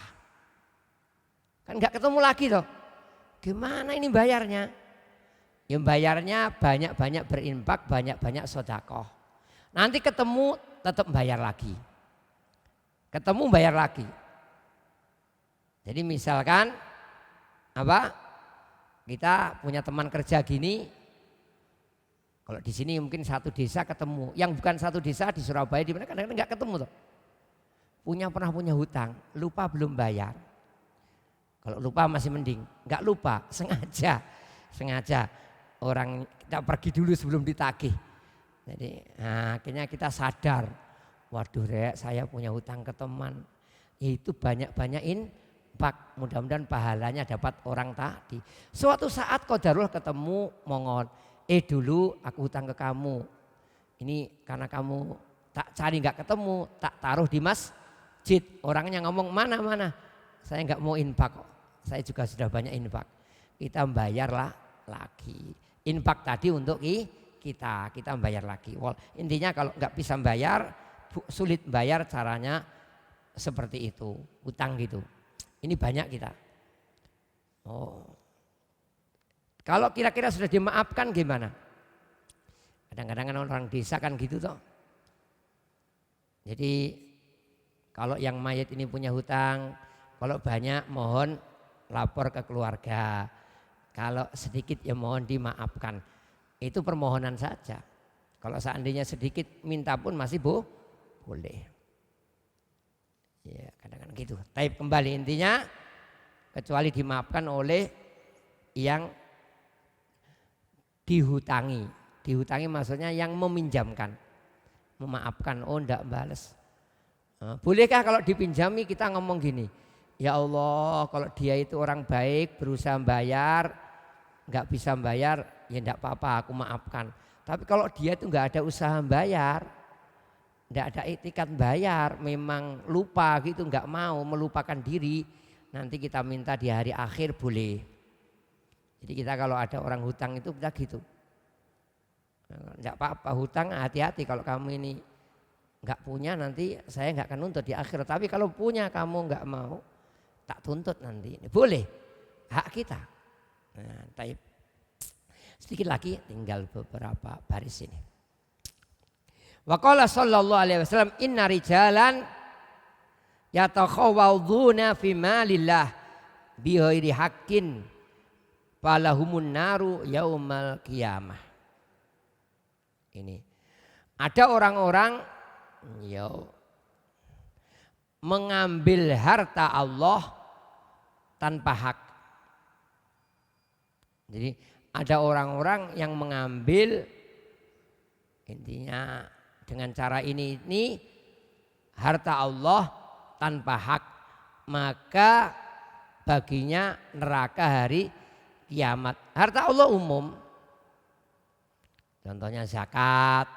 Kan enggak ketemu lagi toh. Gimana ini bayarnya? Ya bayarnya banyak-banyak berinfak, banyak-banyak sedekah. Nanti ketemu tetap bayar lagi. Ketemu bayar lagi. Jadi misalkan kita punya teman kerja gini, kalau di sini mungkin satu desa ketemu, yang bukan satu desa di Surabaya di mana kadang-kadang nggak ketemu toh. Pernah punya hutang, lupa belum bayar. Kalau lupa masih mending, nggak lupa sengaja orang kita pergi dulu sebelum ditagih. Jadi akhirnya kita sadar, waduh Rek, saya punya hutang ke teman. Itu banyak-banyak infak, mudah-mudahan pahalanya dapat orang tadi. Suatu saat qadarullah ketemu mongon, dulu aku hutang ke kamu. Ini karena kamu tak cari nggak ketemu, tak taruh di masjid. Orangnya ngomong mana, saya nggak mau infak kok. Saya juga sudah banyak infak. Kita bayarlah lagi. Infak tadi untuk kita bayar lagi. Intinya kalau nggak bisa bayar, sulit bayar, caranya seperti itu, hutang gitu. Ini banyak kita. Kalau kira-kira sudah dimaafkan gimana? Kadang-kadang kan orang desa kan gitu toh. Jadi kalau yang mayat ini punya hutang, kalau banyak mohon lapor ke keluarga. Kalau sedikit ya mohon dimaafkan. Itu permohonan saja. Kalau seandainya sedikit minta pun masih boleh. Ya kadang-kadang gitu. Tapi kembali intinya kecuali dimaafkan oleh yang dihutangi. Dihutangi maksudnya yang meminjamkan. Memaafkan, enggak balas. Bolehkah kalau dipinjami kita ngomong gini, ya Allah kalau dia itu orang baik berusaha bayar, nggak bisa bayar ya enggak apa-apa aku maafkan. Tapi kalau dia itu nggak ada usaha bayar, nggak ada etikat bayar, memang lupa gitu, nggak mau melupakan diri, nanti kita minta di hari akhir boleh. Jadi kita kalau ada orang hutang itu kita gitu, nggak apa-apa hutang hati-hati kalau kamu ini nggak punya nanti saya nggak akan nuntut di akhir. Tapi kalau punya kamu nggak mau tak tuntut nanti. Boleh, hak kita. Nah, sedikit lagi tinggal beberapa baris ini. Wa qala sallallahu alaihi wasallam inna rijalan yatakhawwaduna fi malillah bi ghairi haqqin falahumun naru yaumal qiyamah. Ini ada orang-orang mengambil harta Allah tanpa hak. Jadi ada orang-orang yang mengambil intinya dengan cara ini harta Allah tanpa hak, maka baginya neraka hari kiamat. Harta Allah umum. Contohnya zakat.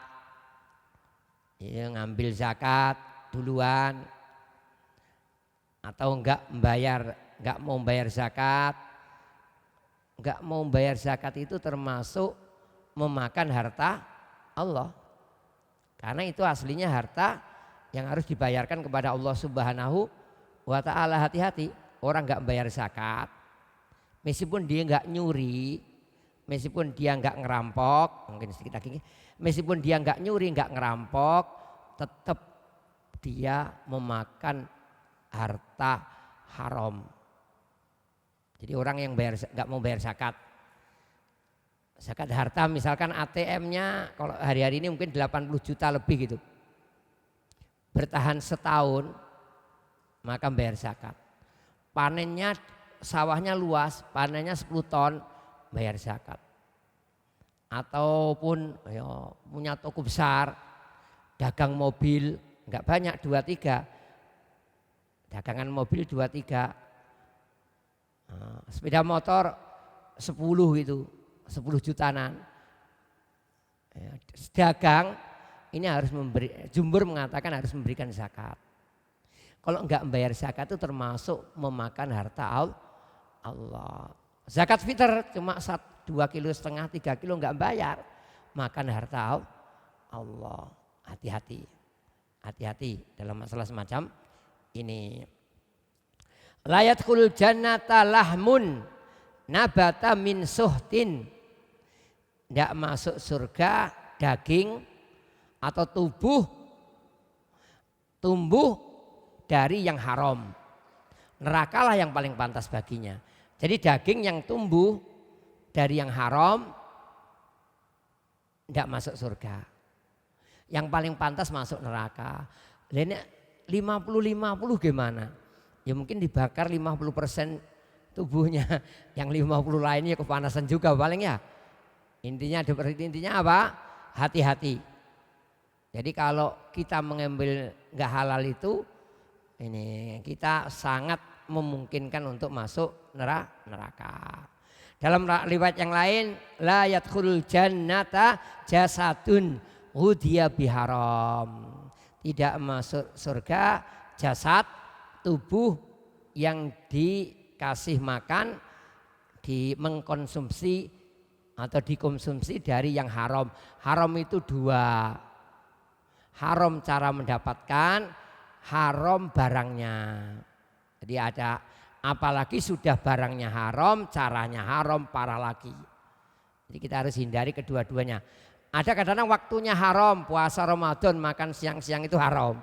Ya, ngambil zakat duluan atau enggak mau membayar zakat. Enggak mau membayar zakat itu termasuk memakan harta Allah. Karena itu aslinya harta yang harus dibayarkan kepada Allah Subhanahu wa taala. Hati-hati orang enggak membayar zakat, meskipun dia enggak nyuri, meskipun dia enggak ngerampok, mungkin sedikit lagi, meskipun dia enggak nyuri, enggak ngerampok, tetap dia memakan harta haram. Jadi orang yang enggak mau bayar zakat harta, misalkan ATM-nya kalau hari-hari ini mungkin 80 juta lebih gitu, bertahan setahun maka bayar zakat. Panennya sawahnya luas, panennya 10 ton, bayar zakat. Ataupun punya toko besar, dagang mobil, enggak banyak 2-3, dagangan mobil 2-3, sepeda motor 10 gitu, 10 jutaan. Dagang ini harus Jumhur mengatakan harus memberikan zakat. Kalau enggak membayar zakat itu termasuk memakan harta Allah. Zakat fitr cuma 2,5 kilo, 3 kilo enggak bayar, makan harta Allah. Hati-hati dalam masalah semacam ini. La yadkhulul jannata lahmun nabata min suhtin. Tidak masuk surga daging atau tumbuh dari yang haram. Nerakalah yang paling pantas baginya. Jadi daging yang tumbuh dari yang haram tidak masuk surga. Yang paling pantas masuk neraka. Lainnya 50-50 gimana? Ya mungkin dibakar 50% tubuhnya, yang 50 lainnya kepanasan juga paling ya. Intinya apa? Hati-hati. Jadi kalau kita mengambil nggak halal itu, ini kita sangat memungkinkan untuk masuk neraka. Dalam riwayat yang lain, la yadkhulul jannata jasadun hudiya biharam. Tidak masuk surga jasad, tubuh yang dikasih makan, mengkonsumsi atau dikonsumsi dari yang haram. Haram itu 2. Haram cara mendapatkan, haram barangnya. Jadi ada, apalagi sudah barangnya haram, caranya haram, parah lagi. Jadi kita harus hindari kedua-duanya. Ada kadang-kadang waktunya haram, puasa Ramadan makan siang-siang itu haram.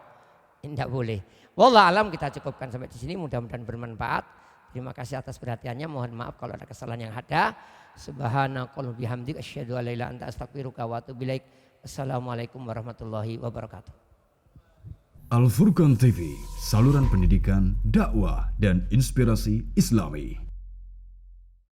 Ini tidak boleh. Wallah alam, kita cukupkan sampai di sini, mudah-mudahan bermanfaat. Terima kasih atas perhatiannya. Mohon maaf kalau ada kesalahan yang ada. Subhanakallahumma bihamdika asyhadu an la ilaha illa anta astaghfiruka wa atubu ilaik. Assalamualaikum warahmatullahi wabarakatuh. Al Furqan TV, saluran pendidikan, dakwah dan inspirasi Islami.